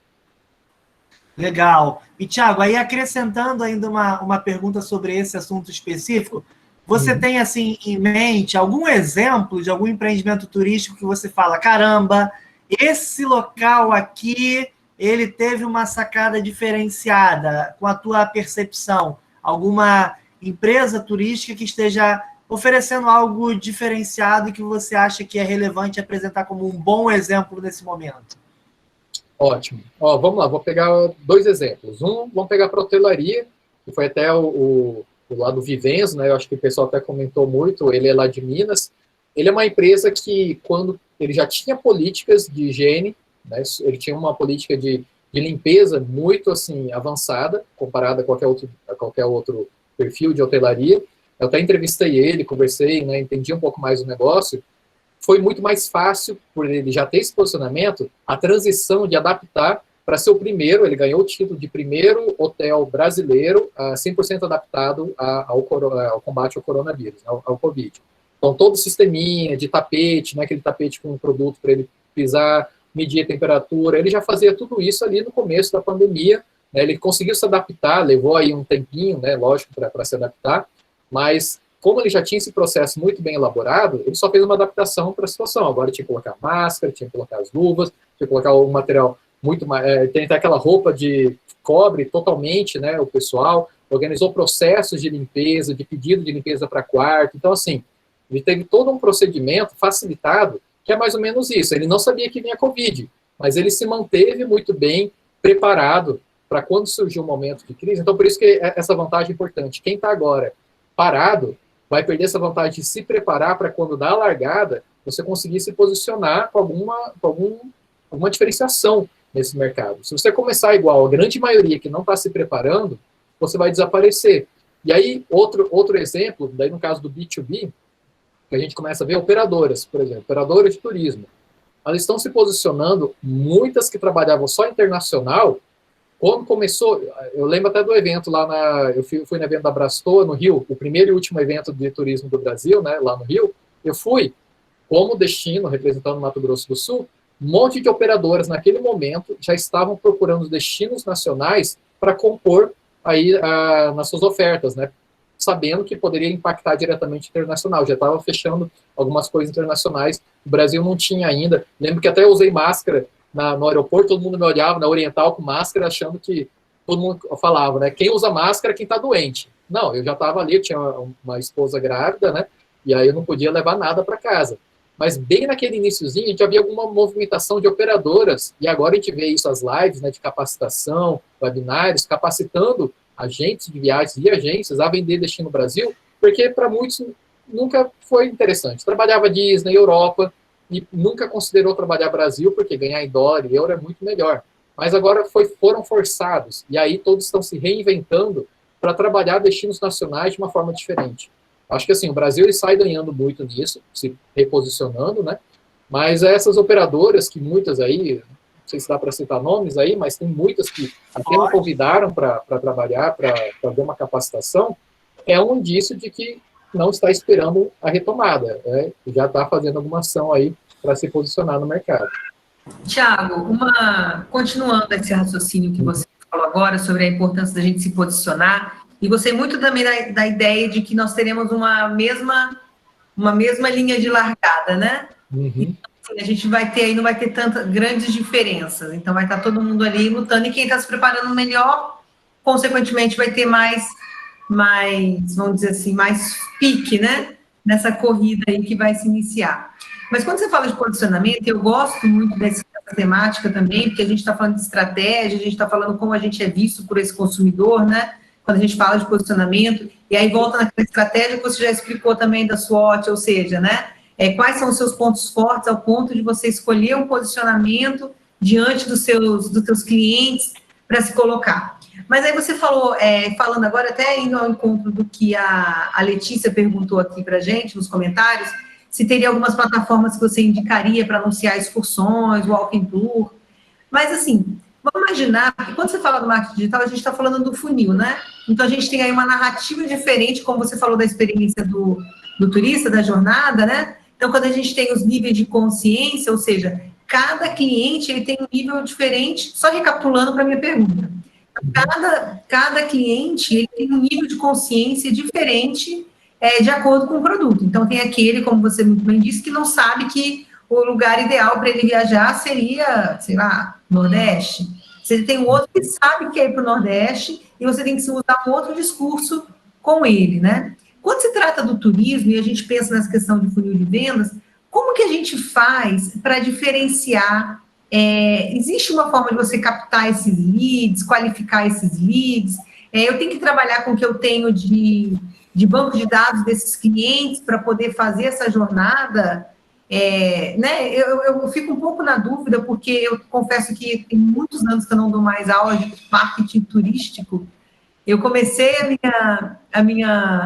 Legal. E, Thiago, aí acrescentando ainda uma pergunta sobre esse assunto específico, você tem, assim, em mente algum exemplo de algum empreendimento turístico que você fala, caramba, esse local aqui, ele teve uma sacada diferenciada com a tua percepção? Alguma empresa turística que esteja oferecendo algo diferenciado e que você acha que é relevante apresentar como um bom exemplo nesse momento? Ótimo. Vamos lá, vou pegar 2 exemplos. Vamos pegar para a hotelaria, que foi até o lado do Vivenzo, né? Eu acho que o pessoal até comentou muito, ele é lá de Minas. Ele é uma empresa que, quando ele já tinha políticas de higiene, né? Ele tinha uma política de limpeza muito assim avançada, comparada a qualquer outro perfil de hotelaria. Eu até entrevistei ele, conversei, né? Entendi um pouco mais o negócio. Foi muito mais fácil, por ele já ter esse posicionamento, a transição de adaptar para ser o primeiro. Ele ganhou o título de primeiro hotel brasileiro 100% adaptado ao combate ao coronavírus, ao Covid. Então, todo o sisteminha de tapete, né, aquele tapete com um produto para ele pisar, medir a temperatura, ele já fazia tudo isso ali no começo da pandemia. Né, ele conseguiu se adaptar, levou aí um tempinho, né, lógico, para se adaptar, mas como ele já tinha esse processo muito bem elaborado, ele só fez uma adaptação para a situação. Agora tinha que colocar máscara, tinha que colocar as luvas, tinha que colocar um material muito mais... tem até aquela roupa de cobre totalmente, né, o pessoal. organizou processos de limpeza, de pedido de limpeza para quarto. Então, assim, ele teve todo um procedimento facilitado, que é mais ou menos isso. Ele não sabia que vinha Covid, mas ele se manteve muito bem preparado para quando surgiu um momento de crise. Então, por isso que essa vantagem é importante. Quem está agora parado vai perder essa vantagem de se preparar para quando dá a largada, você conseguir se posicionar com alguma diferenciação nesse mercado. Se você começar igual a grande maioria que não está se preparando, você vai desaparecer. E aí, outro exemplo, daí no caso do B2B, que a gente começa a ver operadoras, por exemplo, operadoras de turismo. Elas estão se posicionando, muitas que trabalhavam só internacional, quando começou, eu lembro até do evento lá eu fui no evento da Brastoa, no Rio, o primeiro e último evento de turismo do Brasil, né, lá no Rio, eu fui como destino, representando o Mato Grosso do Sul, um monte de operadoras naquele momento já estavam procurando destinos nacionais para compor aí nas suas ofertas, né, sabendo que poderia impactar diretamente internacional, já estava fechando algumas coisas internacionais, o Brasil não tinha ainda, lembro que até eu usei máscara no aeroporto, todo mundo me olhava na Oriental com máscara, achando que todo mundo falava, né, quem usa máscara é quem está doente. Não, eu já estava ali, eu tinha uma esposa grávida, né, e aí eu não podia levar nada para casa. Mas bem naquele iniciozinho, a gente havia alguma movimentação de operadoras, e agora a gente vê isso, as lives, né, de capacitação, webinários, capacitando agentes de viagens e agências a vender destino no Brasil, porque para muitos nunca foi interessante. Trabalhava Disney, Europa, e nunca considerou trabalhar Brasil, porque ganhar em dólar e euro é muito melhor. Mas agora foram forçados, e aí todos estão se reinventando para trabalhar destinos nacionais de uma forma diferente. Acho que assim, o Brasil ele sai ganhando muito nisso, se reposicionando, né? Mas essas operadoras, que muitas aí, não sei se dá para citar nomes aí, mas tem muitas que até me convidaram para trabalhar, para fazer uma capacitação, é um indício de que não está esperando a retomada, né? Já está fazendo alguma ação aí para se posicionar no mercado. Tiago, continuando esse raciocínio que você falou agora sobre a importância da gente se posicionar, e gostei muito também da ideia de que nós teremos uma mesma linha de largada, né? Uhum. Então, assim, a gente vai ter aí, não vai ter tantas grandes diferenças, então vai estar todo mundo ali lutando, e quem está se preparando melhor, consequentemente, vai ter mais, vamos dizer assim, mais pique, né? Nessa corrida aí que vai se iniciar. Mas quando você fala de posicionamento, eu gosto muito dessa temática também, porque a gente está falando de estratégia, a gente está falando como a gente é visto por esse consumidor, né? Quando a gente fala de posicionamento, e aí volta naquela estratégia que você já explicou também da SWOT, ou seja, né? Quais são os seus pontos fortes ao ponto de você escolher um posicionamento diante dos seus clientes para se colocar. Mas aí você falou, falando agora, até indo ao encontro do que a Letícia perguntou aqui para a gente, nos comentários, se teria algumas plataformas que você indicaria para anunciar excursões, walking tour. Mas, assim, vamos imaginar que quando você fala do marketing digital, a gente está falando do funil, né? Então, a gente tem aí uma narrativa diferente, como você falou da experiência do turista, da jornada, né? Então, quando a gente tem os níveis de consciência, ou seja, cada cliente ele tem um nível diferente, só recapitulando para a minha pergunta. Cada cliente ele tem um nível de consciência diferente de acordo com o produto. Então, tem aquele, como você muito bem disse, que não sabe que o lugar ideal para ele viajar seria, sei lá, Nordeste. Você tem um outro que sabe que é ir para o Nordeste e você tem que usar um outro discurso com ele, né? Quando se trata do turismo e a gente pensa nessa questão de funil de vendas, como que a gente faz para diferenciar? Existe uma forma de você captar esses leads, qualificar esses leads? Eu tenho que trabalhar com o que eu tenho de banco de dados desses clientes para poder fazer essa jornada, né? Eu fico um pouco na dúvida, porque eu confesso que tem muitos anos que eu não dou mais aula de marketing turístico. Eu comecei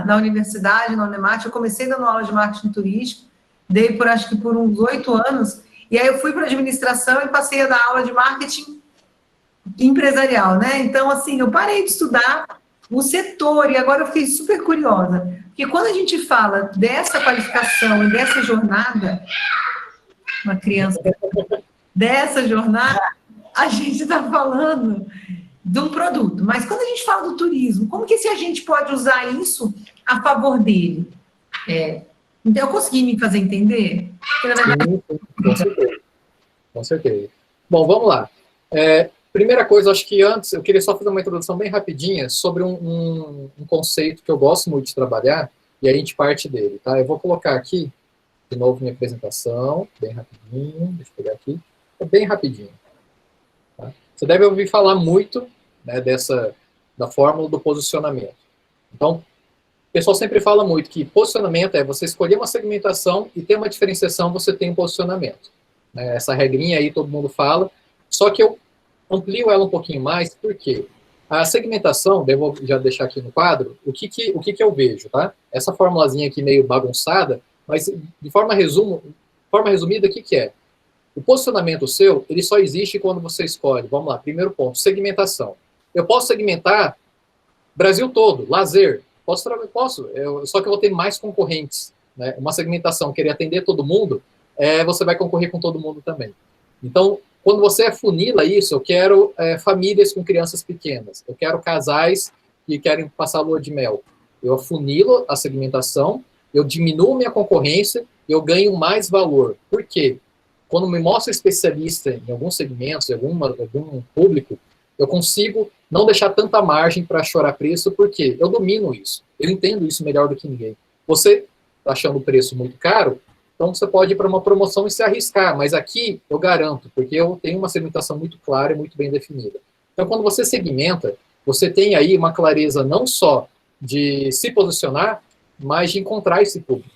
na universidade, na Unemat, eu comecei dando aula de marketing turístico, dei acho que por uns 8 anos, e aí eu fui para administração e passei a dar aula de marketing empresarial, né? Então, assim, eu parei de estudar o setor, e agora eu fiquei super curiosa, porque quando a gente fala dessa qualificação e dessa jornada, uma criança, dessa jornada, a gente está falando de um produto, mas quando a gente fala do turismo, como que esse agente pode usar isso a favor dele? Então, eu consegui me fazer entender? Sim, com certeza. Com certeza. Bom, vamos lá. Primeira coisa, acho que antes, eu queria só fazer uma introdução bem rapidinha sobre um conceito que eu gosto muito de trabalhar, e aí a gente parte dele, tá? Eu vou colocar aqui, de novo, minha apresentação, bem rapidinho, deixa eu pegar aqui, bem rapidinho. Tá? Você deve ouvir falar muito, né, da fórmula do posicionamento. Então, o pessoal sempre fala muito que posicionamento é você escolher uma segmentação e ter uma diferenciação, você tem um posicionamento. Né? Essa regrinha aí todo mundo fala, só que eu amplio ela um pouquinho mais, porque a segmentação, devo já deixar aqui no quadro, o que eu vejo, tá? Essa formulazinha aqui meio bagunçada, mas de forma resumida, o que é? O posicionamento seu, ele só existe quando você escolhe, vamos lá, primeiro ponto, segmentação. Eu posso segmentar Brasil todo, lazer, posso, só que eu vou ter mais concorrentes, né? Uma segmentação, querer atender todo mundo, você vai concorrer com todo mundo também. Então, quando você afunila isso, eu quero famílias com crianças pequenas, eu quero casais que querem passar a lua de mel. Eu afunilo a segmentação, eu diminuo minha concorrência, eu ganho mais valor. Por quê? Quando me mostro especialista em alguns segmentos, em algum público, eu consigo não deixar tanta margem para chorar preço, porque eu domino isso. Eu entendo isso melhor do que ninguém. Você está achando o preço muito caro, então você pode ir para uma promoção e se arriscar, mas aqui eu garanto, porque eu tenho uma segmentação muito clara e muito bem definida. Então, quando você segmenta, você tem aí uma clareza não só de se posicionar, mas de encontrar esse público.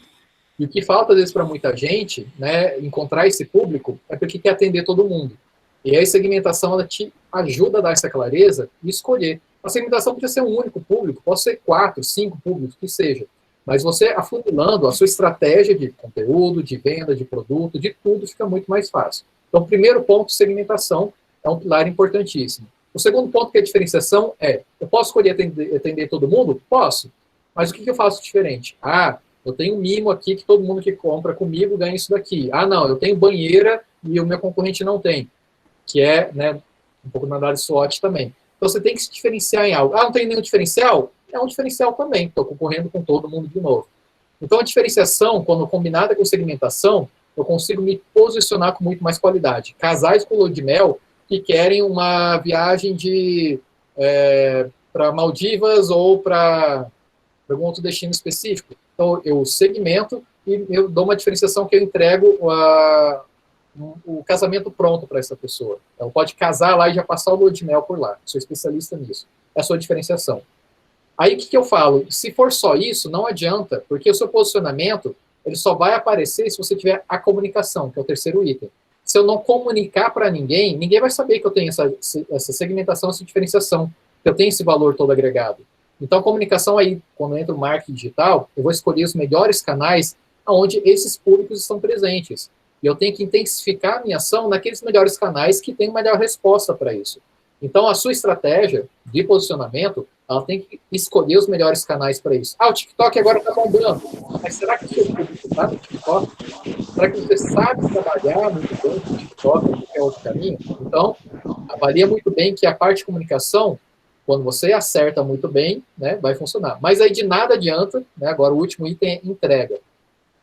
E o que falta, às vezes, para muita gente, né, encontrar esse público, é porque quer atender todo mundo. E aí a segmentação, ela te ajuda a dar essa clareza e escolher. A segmentação pode ser um único público, pode ser 4, 5 públicos, que seja. Mas você afunilando a sua estratégia de conteúdo, de venda, de produto, de tudo, fica muito mais fácil. Então, o primeiro ponto, segmentação, é um pilar importantíssimo. O segundo ponto, que é a diferenciação, eu posso escolher atender todo mundo? Posso. Mas o que eu faço diferente? Eu tenho um mimo aqui que todo mundo que compra comigo ganha isso daqui. Não, eu tenho banheira e o meu concorrente não tem. Que é, né, um pouco na área de SWOT também. Então, você tem que se diferenciar em algo. Não tem nenhum diferencial? É um diferencial também. Estou concorrendo com todo mundo de novo. Então, a diferenciação, quando combinada com segmentação, eu consigo me posicionar com muito mais qualidade. Casais com lua de mel que querem uma viagem para Maldivas ou para algum outro destino específico. Então, eu segmento e eu dou uma diferenciação que eu entrego o casamento pronto para essa pessoa. Ela pode casar lá e já passar o lua de mel por lá. Sou especialista nisso. É a sua diferenciação. Aí, o que eu falo? Se for só isso, não adianta, porque o seu posicionamento, ele só vai aparecer se você tiver a comunicação, que é o terceiro item. Se eu não comunicar para ninguém, ninguém vai saber que eu tenho essa segmentação, essa diferenciação, que eu tenho esse valor todo agregado. Então, a comunicação aí, quando entra o marketing digital, eu vou escolher os melhores canais onde esses públicos estão presentes. E eu tenho que intensificar a minha ação naqueles melhores canais que têm melhor resposta para isso. Então, a sua estratégia de posicionamento, ela tem que escolher os melhores canais para isso. O TikTok agora está bombando. Mas será que o seu público está no TikTok? Será que você sabe trabalhar muito bem no TikTok ou qualquer outro caminho? Então, avalia muito bem que a parte de comunicação, quando você acerta muito bem, né, vai funcionar. Mas aí de nada adianta, né, agora o último item é entrega.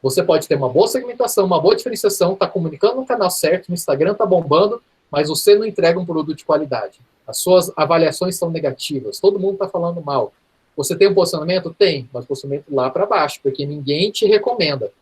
Você pode ter uma boa segmentação, uma boa diferenciação, está comunicando no canal certo, no Instagram está bombando, mas você não entrega um produto de qualidade. As suas avaliações são negativas, todo mundo está falando mal. Você tem um posicionamento? Tem, mas posicionamento lá para baixo, porque ninguém te recomenda.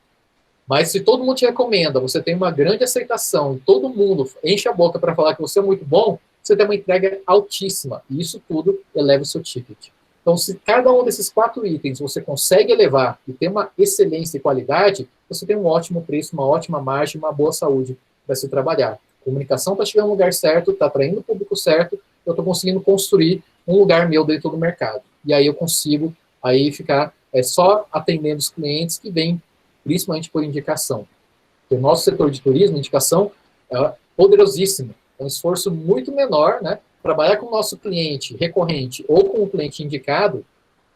Mas se todo mundo te recomenda, você tem uma grande aceitação, e todo mundo enche a boca para falar que você é muito bom, você tem uma entrega altíssima, e isso tudo eleva o seu ticket. Então, se cada um desses 4 itens você consegue elevar e ter uma excelência e qualidade, você tem um ótimo preço, uma ótima margem, uma boa saúde para se trabalhar. A comunicação está chegando no lugar certo, está atraindo o público certo, eu estou conseguindo construir um lugar meu dentro do mercado. E aí eu consigo aí ficar só atendendo os clientes que vêm, principalmente por indicação. O nosso setor de turismo, indicação, é poderosíssimo. É um esforço muito menor, né? Trabalhar com o nosso cliente recorrente ou com o cliente indicado,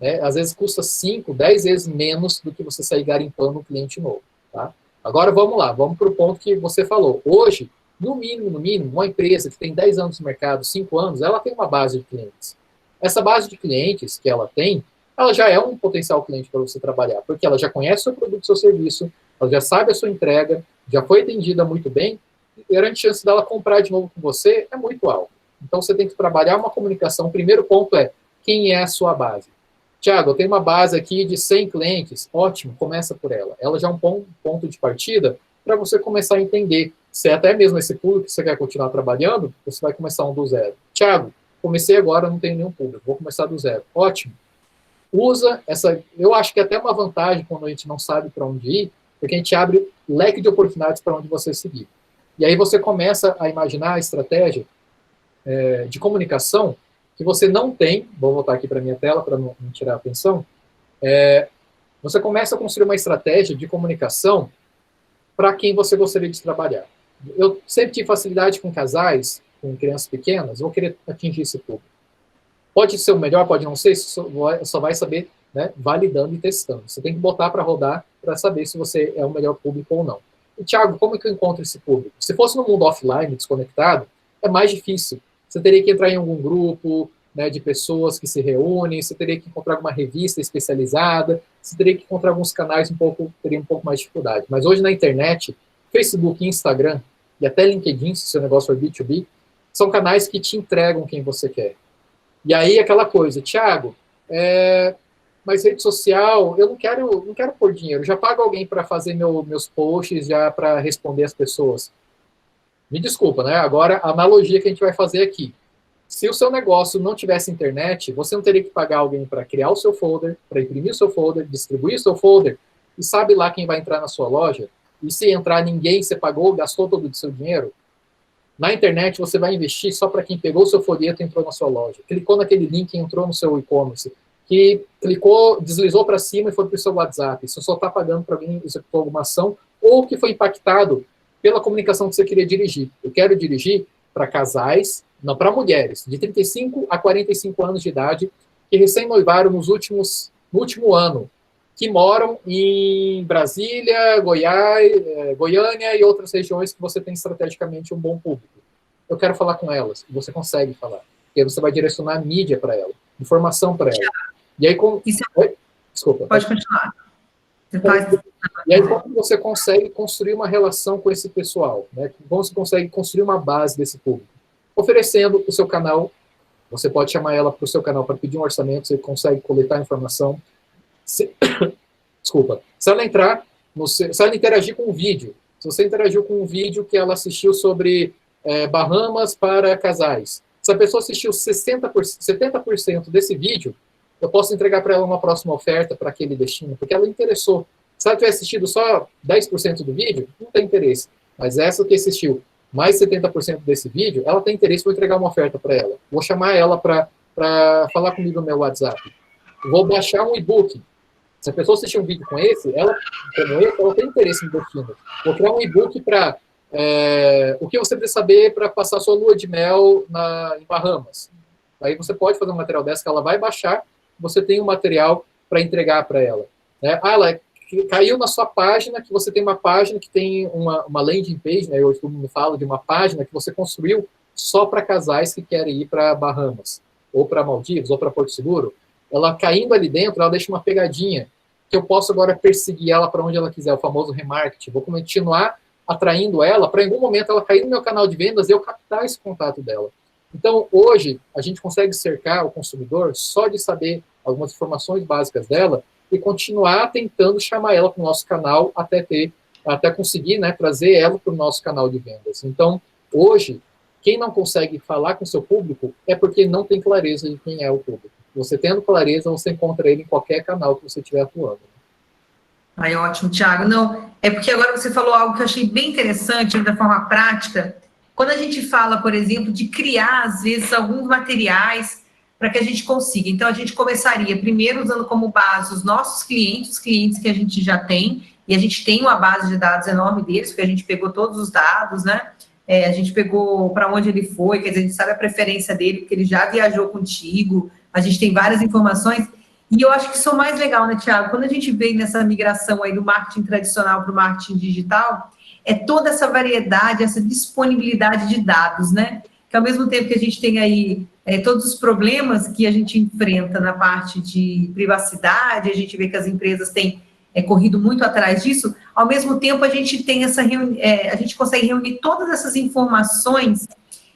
né, às vezes custa 5, 10 vezes menos do que você sair garimpando um cliente novo. Tá? Agora vamos lá, vamos para o ponto que você falou. Hoje, no mínimo, uma empresa que tem 10 anos no mercado, 5 anos, ela tem uma base de clientes. Essa base de clientes que ela tem, ela já é um potencial cliente para você trabalhar, porque ela já conhece o seu produto, o seu serviço, ela já sabe a sua entrega, já foi atendida muito bem, e a chance dela comprar de novo com você é muito alta. Então, você tem que trabalhar uma comunicação. O primeiro ponto é, quem é a sua base? Tiago, eu tenho uma base aqui de 100 clientes. Ótimo, começa por ela. Ela já é um ponto de partida para você começar a entender se é até mesmo esse público que você quer continuar trabalhando, você vai começar do zero. Tiago, comecei agora, não tenho nenhum público, vou começar do zero. Ótimo. Usa essa... Eu acho que é até uma vantagem quando a gente não sabe para onde ir, porque a gente abre leque de oportunidades para onde você seguir. E aí você começa a imaginar a estratégia de comunicação que você não tem, vou voltar aqui para a minha tela para não tirar a atenção, você começa a construir uma estratégia de comunicação para quem você gostaria de trabalhar. Eu sempre tive facilidade com casais, com crianças pequenas, vou querer atingir esse público. Pode ser o melhor, pode não ser, só vai saber, né, validando e testando. Você tem que botar para rodar para saber se você é o melhor público ou não. E, Thiago, como é que eu encontro esse público? Se fosse no mundo offline, desconectado, é mais difícil. Você teria que entrar em algum grupo, né, de pessoas que se reúnem, você teria que encontrar alguma revista especializada, você teria que encontrar alguns canais teria um pouco mais de dificuldade. Mas hoje na internet, Facebook, Instagram e até LinkedIn, se seu negócio for B2B, são canais que te entregam quem você quer. E aí aquela coisa, Thiago, mas rede social, eu não quero pôr dinheiro, já pago alguém para fazer meus posts, já para responder as pessoas. Me desculpa, né? Agora, a analogia que a gente vai fazer aqui. Se o seu negócio não tivesse internet, você não teria que pagar alguém para criar o seu folder, para imprimir o seu folder, distribuir o seu folder, e sabe lá quem vai entrar na sua loja? E se entrar ninguém, você pagou, gastou todo o seu dinheiro? Na internet, você vai investir só para quem pegou o seu folheto e entrou na sua loja. Clicou naquele link e entrou no seu e-commerce. Que clicou, deslizou para cima e foi para o seu WhatsApp. Você só está pagando para alguém executar alguma ação ou que foi impactado pela comunicação que você queria dirigir. Eu quero dirigir para casais, não, para mulheres, de 35 a 45 anos de idade, que recém-noivaram no último ano, que moram em Brasília, Goiânia e outras regiões que você tem estrategicamente um bom público. Eu quero falar com elas, e você consegue falar. E aí você vai direcionar mídia para ela, informação para ela. E aí, Desculpa. Pode continuar. E aí, como você consegue construir uma relação com esse pessoal? Né? Como você consegue construir uma base desse público? Oferecendo o seu canal, você pode chamar ela para o seu canal para pedir um orçamento, você consegue coletar informação. Desculpa. Se ela se ela interagir com um vídeo, se você interagiu com um vídeo que ela assistiu sobre Bahamas para casais, se a pessoa assistiu 70% desse vídeo, eu posso entregar para ela uma próxima oferta para aquele destino, porque ela interessou. Se ela tiver assistido só 10% do vídeo, não tem interesse. Mas essa que assistiu mais 70% desse vídeo, ela tem interesse, vou entregar uma oferta para ela. Vou chamar ela para falar comigo no meu WhatsApp. Vou baixar um e-book. Se a pessoa assistir um vídeo com esse, ela tem interesse no destino. Vou criar um e-book para o que você precisa saber para passar sua lua de mel em Bahamas. Aí você pode fazer um material dessa que ela vai baixar, você tem um material para entregar para ela. Né? Ela caiu na sua página, que você tem uma página que tem uma landing page, né? Hoje todo mundo fala de uma página que você construiu só para casais que querem ir para Bahamas, ou para Maldivas, ou para Porto Seguro. Ela caindo ali dentro, ela deixa uma pegadinha, que eu posso agora perseguir ela para onde ela quiser, o famoso remarketing. Vou continuar atraindo ela, para em algum momento ela cair no meu canal de vendas e eu captar esse contato dela. Então, hoje, a gente consegue cercar o consumidor só de saber algumas informações básicas dela e continuar tentando chamar ela para o nosso canal até conseguir, né, trazer ela para o nosso canal de vendas. Então, hoje, quem não consegue falar com o seu público é porque não tem clareza de quem é o público. Você tendo clareza, você encontra ele em qualquer canal que você estiver atuando. Aí, ótimo, Thiago. Não, é porque agora você falou algo que eu achei bem interessante, da forma prática. Quando a gente fala, por exemplo, de criar, às vezes, alguns materiais para que a gente consiga. Então, a gente começaria primeiro usando como base os nossos clientes, os clientes que a gente já tem, e a gente tem uma base de dados enorme deles, porque a gente pegou todos os dados, né? A gente pegou para onde ele foi, quer dizer, a gente sabe a preferência dele, porque ele já viajou contigo, a gente tem várias informações, e eu acho que isso é o mais legal, né, Thiago? Quando a gente vem nessa migração aí do marketing tradicional para o marketing digital, é toda essa variedade, essa disponibilidade de dados, né? Que ao mesmo tempo que a gente tem aí todos os problemas que a gente enfrenta na parte de privacidade, a gente vê que as empresas têm corrido muito atrás disso, ao mesmo tempo a gente tem a gente consegue reunir todas essas informações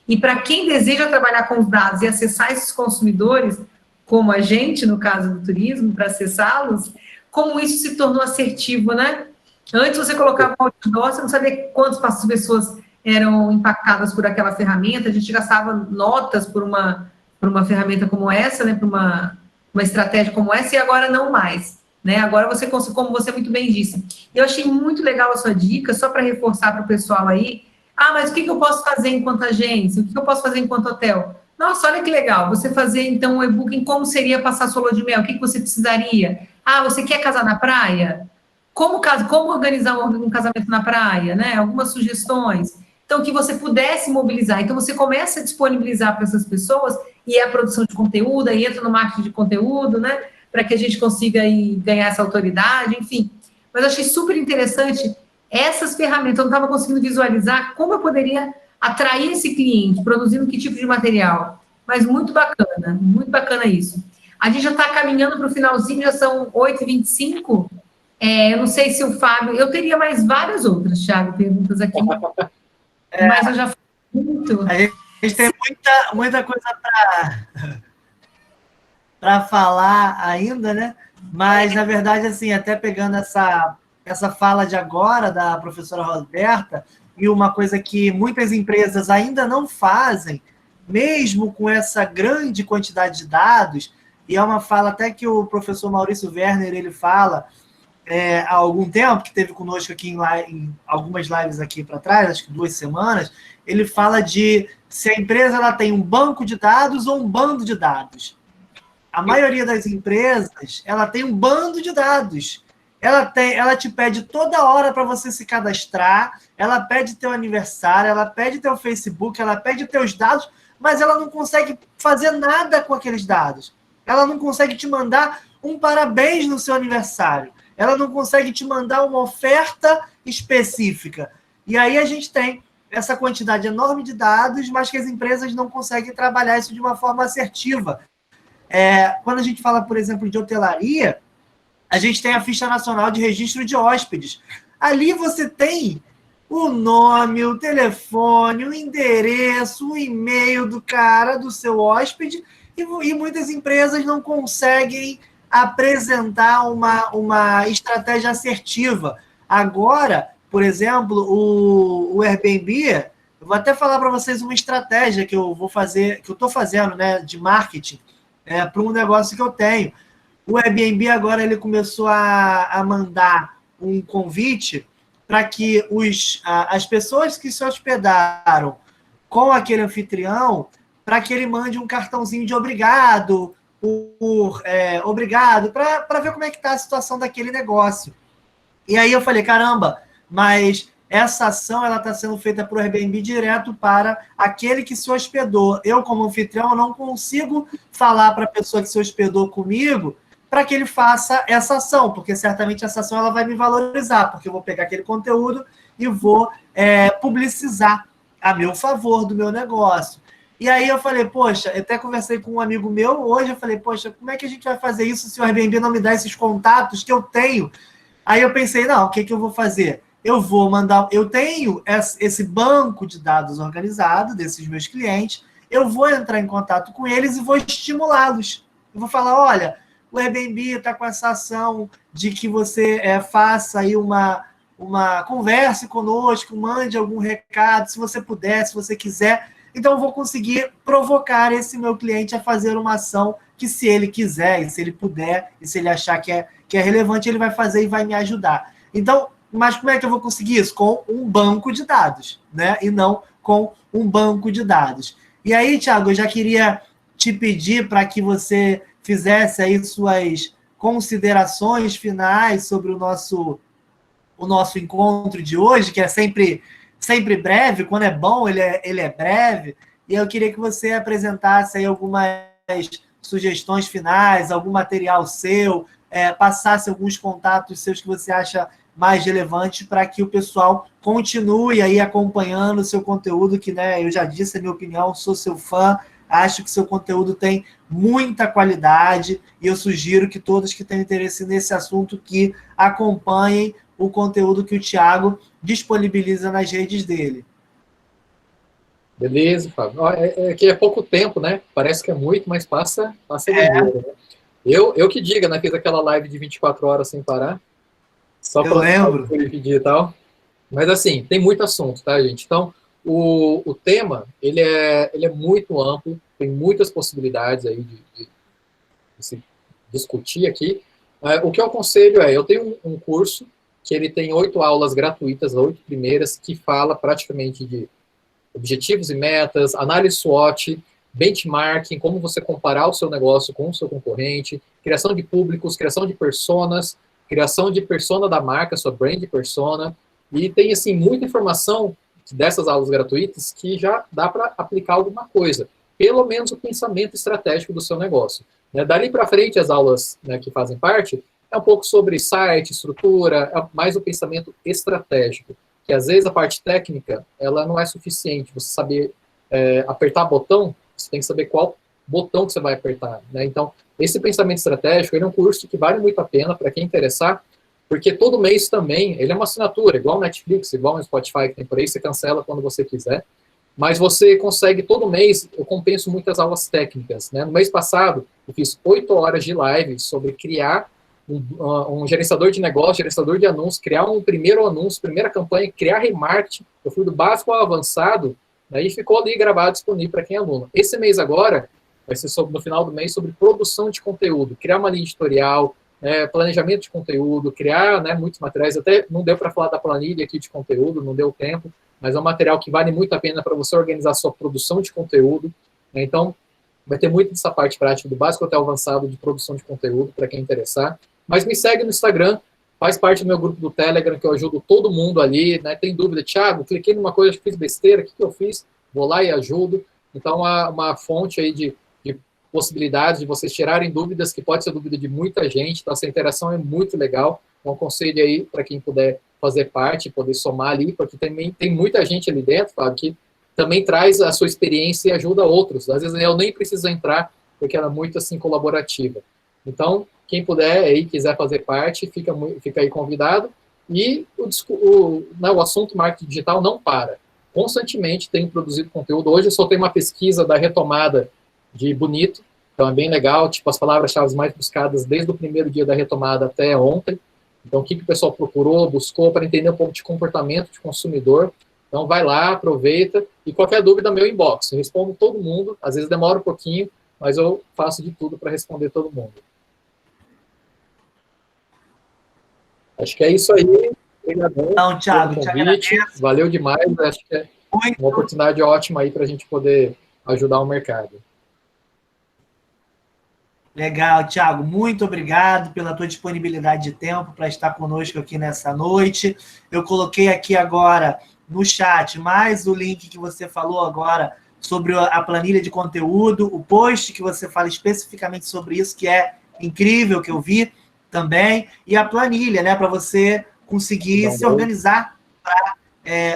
E para quem deseja trabalhar com os dados e acessar esses consumidores, como a gente, no caso do turismo, para acessá-los, como isso se tornou assertivo, né? Antes você colocava um outdoor, você não sabia quantas pessoas eram impactadas por aquela ferramenta, a gente gastava notas por uma ferramenta como essa, né, por uma estratégia como essa, e agora não mais, né? Agora você consegue, como você muito bem disse. Eu achei muito legal a sua dica, só para reforçar para o pessoal aí. Ah, mas o que eu posso fazer enquanto agência? O que eu posso fazer enquanto hotel? Nossa, olha que legal, você fazer então um e-book em como seria passar sua lua de mel, o que você precisaria? Ah, você quer casar na praia? Como organizar um casamento na praia, né? Algumas sugestões. Então, que você pudesse mobilizar. Então, você começa a disponibilizar para essas pessoas, e é a produção de conteúdo, aí entra no marketing de conteúdo, né? Para que a gente consiga aí ganhar essa autoridade, enfim. Mas eu achei super interessante essas ferramentas. Eu não estava conseguindo visualizar como eu poderia atrair esse cliente, produzindo que tipo de material. Mas muito bacana isso. A gente já está caminhando para o finalzinho, já são 8h25. Eu não sei se o Fábio... Eu teria mais várias outras, Thiago, perguntas aqui. Mas eu já falei muito. A gente tem muita coisa para falar ainda, né? Mas, na verdade, assim, até pegando essa fala de agora da professora Roberta, e uma coisa que muitas empresas ainda não fazem, mesmo com essa grande quantidade de dados, e é uma fala até que o professor Maurício Werner ele fala há algum tempo, que teve conosco aqui em algumas lives aqui para trás, acho que 2 semanas, ele fala de se a empresa ela tem um banco de dados ou um bando de dados. A maioria das empresas, ela tem um bando de dados. Ela te pede toda hora para você se cadastrar, ela pede teu aniversário, ela pede teu Facebook, ela pede teus dados, mas ela não consegue fazer nada com aqueles dados. Ela não consegue te mandar um parabéns no seu aniversário. Ela não consegue te mandar uma oferta específica. E aí a gente tem essa quantidade enorme de dados, mas que as empresas não conseguem trabalhar isso de uma forma assertiva. Quando a gente fala, por exemplo, de hotelaria, a gente tem a Ficha Nacional de Registro de Hóspedes. Ali você tem o nome, o telefone, o endereço, o e-mail do cara, do seu hóspede, e muitas empresas não conseguem apresentar uma estratégia assertiva. Agora, por exemplo, o Airbnb, eu vou até falar para vocês uma estratégia que eu vou fazer, que eu estou fazendo, né, de marketing, para um negócio que eu tenho. O Airbnb agora ele começou a mandar um convite para que as pessoas que se hospedaram com aquele anfitrião, para que ele mande um cartãozinho de obrigado, obrigado, para ver como é que está a situação daquele negócio. E aí eu falei, caramba, mas essa ação ela está sendo feita para o Airbnb direto para aquele que se hospedou. Eu, como anfitrião, não consigo falar para a pessoa que se hospedou comigo para que ele faça essa ação, porque certamente essa ação ela vai me valorizar, porque eu vou pegar aquele conteúdo e vou publicizar a meu favor do meu negócio. E aí eu falei, poxa, eu até conversei com um amigo meu hoje, eu falei, poxa, como é que a gente vai fazer isso se o Airbnb não me dá esses contatos que eu tenho? Aí eu pensei, não, o que eu vou fazer? Eu tenho esse banco de dados organizado desses meus clientes, eu vou entrar em contato com eles e vou estimulá-los. Eu vou falar, olha, o Airbnb está com essa ação de que você faça aí uma converse conosco, mande algum recado, se você puder, se você quiser. Então, eu vou conseguir provocar esse meu cliente a fazer uma ação que, se ele quiser, e se ele puder, e se ele achar que é relevante, ele vai fazer e vai me ajudar. Então, mas como é que eu vou conseguir isso? Com um banco de dados, né? E não com um banco de dados. E aí, Thiago, eu já queria te pedir para que você fizesse aí suas considerações finais sobre o nosso encontro de hoje, que é sempre breve. Quando é bom, ele é breve. E eu queria que você apresentasse aí algumas sugestões finais, algum material seu, passasse alguns contatos seus que você acha mais relevantes para que o pessoal continue aí acompanhando o seu conteúdo, que, né, eu já disse a minha opinião, sou seu fã, acho que seu conteúdo tem muita qualidade e eu sugiro que todos que têm interesse nesse assunto que acompanhem o conteúdo que o Thiago disponibiliza nas redes dele. Beleza, Fábio. Ó, que é pouco tempo, né? Parece que é muito, mas passa ligeiro, né? Eu que diga, né? Fiz aquela live de 24 horas sem parar, só Eu para lembro. pedir e tal. Mas assim, tem muito assunto, tá, gente? Então, o tema, ele é muito amplo, tem muitas possibilidades aí de se discutir aqui. O que eu aconselho eu tenho um curso que ele tem 8 aulas gratuitas, 8 primeiras, que fala praticamente de objetivos e metas, análise SWOT, benchmarking, como você comparar o seu negócio com o seu concorrente, criação de públicos, criação de personas, criação de persona da marca, sua brand persona, e tem, assim, muita informação dessas aulas gratuitas que já dá para aplicar alguma coisa, pelo menos o pensamento estratégico do seu negócio. Né? Dali para frente, as aulas, né, que fazem parte, é um pouco sobre site, estrutura, é mais o pensamento estratégico, que às vezes a parte técnica, ela não é suficiente. Você saber apertar botão, você tem que saber qual botão que você vai apertar. Né? Então, esse pensamento estratégico, ele é um curso que vale muito a pena para quem interessar, porque todo mês também, ele é uma assinatura, igual o Netflix, igual o Spotify que tem por aí, você cancela quando você quiser, mas você consegue todo mês, eu compenso muitas aulas técnicas. Né? No mês passado, eu fiz 8 horas de live sobre criar um gerenciador de negócio, gerenciador de anúncios, criar um primeiro anúncio, primeira campanha, criar remarketing. Eu fui do básico ao avançado, né, e ficou ali gravado, disponível para quem é aluno. Esse mês agora, vai ser no final do mês, sobre produção de conteúdo, criar uma linha editorial, planejamento de conteúdo, criar, né, muitos materiais. Até não deu para falar da planilha aqui de conteúdo, não deu tempo, mas é um material que vale muito a pena para você organizar a sua produção de conteúdo. Né, então, vai ter muito dessa parte prática, do básico até o avançado, de produção de conteúdo, para quem interessar. Mas me segue no Instagram, faz parte do meu grupo do Telegram, que eu ajudo todo mundo ali, né? Tem dúvida, Thiago, cliquei numa coisa, fiz besteira, o que eu fiz? Vou lá e ajudo. Então, uma fonte aí de possibilidades de vocês tirarem dúvidas, que pode ser dúvida de muita gente, então essa interação é muito legal. Então, aconselho aí para quem puder fazer parte, poder somar ali, porque também tem muita gente ali dentro, Fábio, que também traz a sua experiência e ajuda outros. Às vezes eu nem preciso entrar, porque ela é muito assim colaborativa. Então, quem puder aí, quiser fazer parte, fica aí convidado. E o assunto marketing digital não para. Constantemente tenho produzido conteúdo. Hoje eu soltei uma pesquisa da retomada de Bonito, então é bem legal, tipo as palavras-chave mais buscadas desde o primeiro dia da retomada até ontem. Então, o que o pessoal procurou, buscou, para entender um pouco de comportamento de consumidor. Então, vai lá, aproveita, e qualquer dúvida, meu inbox. Eu respondo todo mundo, às vezes demora um pouquinho, mas eu faço de tudo para responder todo mundo. Acho que é isso aí. Obrigadão. Então, Thiago, te agradeço. Valeu demais. Acho que é uma oportunidade ótima aí para a gente poder ajudar o mercado. Legal, Thiago. Muito obrigado pela tua disponibilidade de tempo para estar conosco aqui nessa noite. Eu coloquei aqui agora no chat mais o link que você falou agora sobre a planilha de conteúdo, o post que você fala especificamente sobre isso, que é incrível, que eu vi também, e a planilha, né, para você conseguir se organizar, para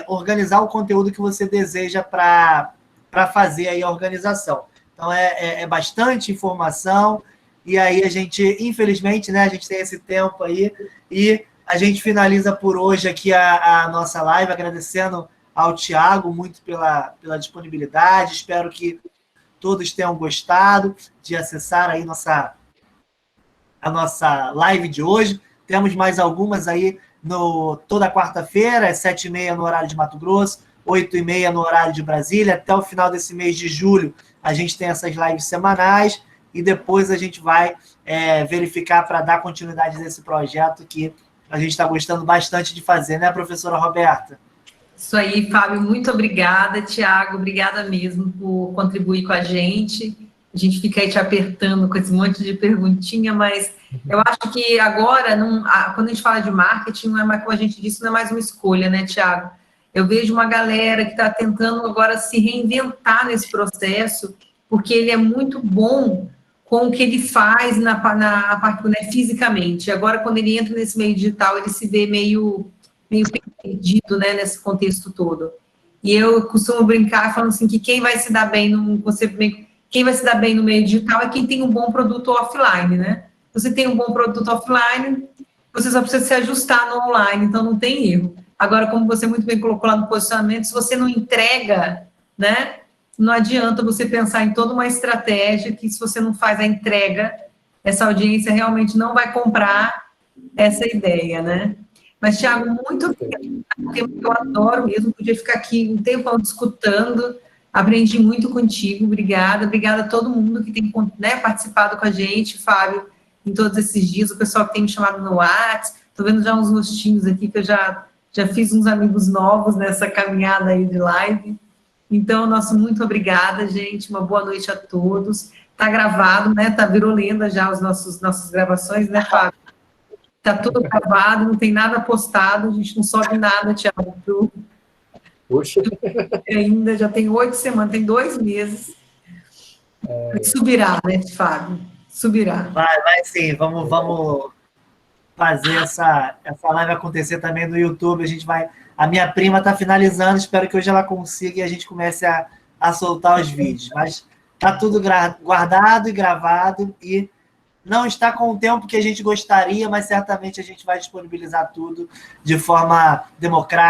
organizar o conteúdo que você deseja para fazer aí a organização. Então, é bastante informação, e aí a gente, infelizmente, né, a gente tem esse tempo aí, e a gente finaliza por hoje aqui a nossa live, agradecendo ao Thiago muito pela disponibilidade. Espero que todos tenham gostado de acessar aí a nossa live de hoje. Temos mais algumas aí toda quarta-feira, às 7h30 no horário de Mato Grosso, 8h30 no horário de Brasília. Até o final desse mês de julho, a gente tem essas lives semanais, e depois a gente vai verificar para dar continuidade nesse projeto que a gente está gostando bastante de fazer, né, professora Roberta? Isso aí, Fábio, muito obrigada. Tiago, obrigada mesmo por contribuir com a gente. A gente fica aí te apertando com esse monte de perguntinha, mas eu acho que agora, quando a gente fala de marketing, não é mais, como a gente disse, não é mais uma escolha, né, Tiago? Eu vejo uma galera que está tentando agora se reinventar nesse processo, porque ele é muito bom com o que ele faz na parte, né, fisicamente. Agora, quando ele entra nesse meio digital, ele se vê meio perdido, né, nesse contexto todo. E eu costumo brincar falando assim que quem vai se dar bem quem vai se dar bem no meio digital é quem tem um bom produto offline, né? Você tem um bom produto offline, você só precisa se ajustar no online, então não tem erro. Agora, como você muito bem colocou lá no posicionamento, se você não entrega né? Não adianta você pensar em toda uma estratégia que, se você não faz a entrega, essa audiência realmente não vai comprar essa ideia, né? Mas, Thiago, muito obrigada. É um tema que eu adoro mesmo, podia ficar aqui um tempão discutando, aprendi muito contigo, obrigada. Obrigada a todo mundo que tem, né, participado com a gente, Fábio, em todos esses dias, o pessoal que tem me chamado no WhatsApp, estou vendo já uns rostinhos aqui, que eu já fiz uns amigos novos nessa caminhada aí de live. Então, nosso muito obrigada, gente. Uma boa noite a todos. Tá gravado, né? Tá virou lenda já as nossas gravações, né, Fábio? Tá tudo gravado, não tem nada postado, a gente não sobe nada, Thiago. Puxa. Ainda já tem 8 semanas, tem 2 meses. Subirá, né, Fábio? Subirá. Vai sim. Vamos fazer essa live acontecer também no YouTube. A minha prima está finalizando, espero que hoje ela consiga e a gente comece a soltar os vídeos. Mas está tudo guardado e gravado e não está com o tempo que a gente gostaria, mas certamente a gente vai disponibilizar tudo de forma democrática.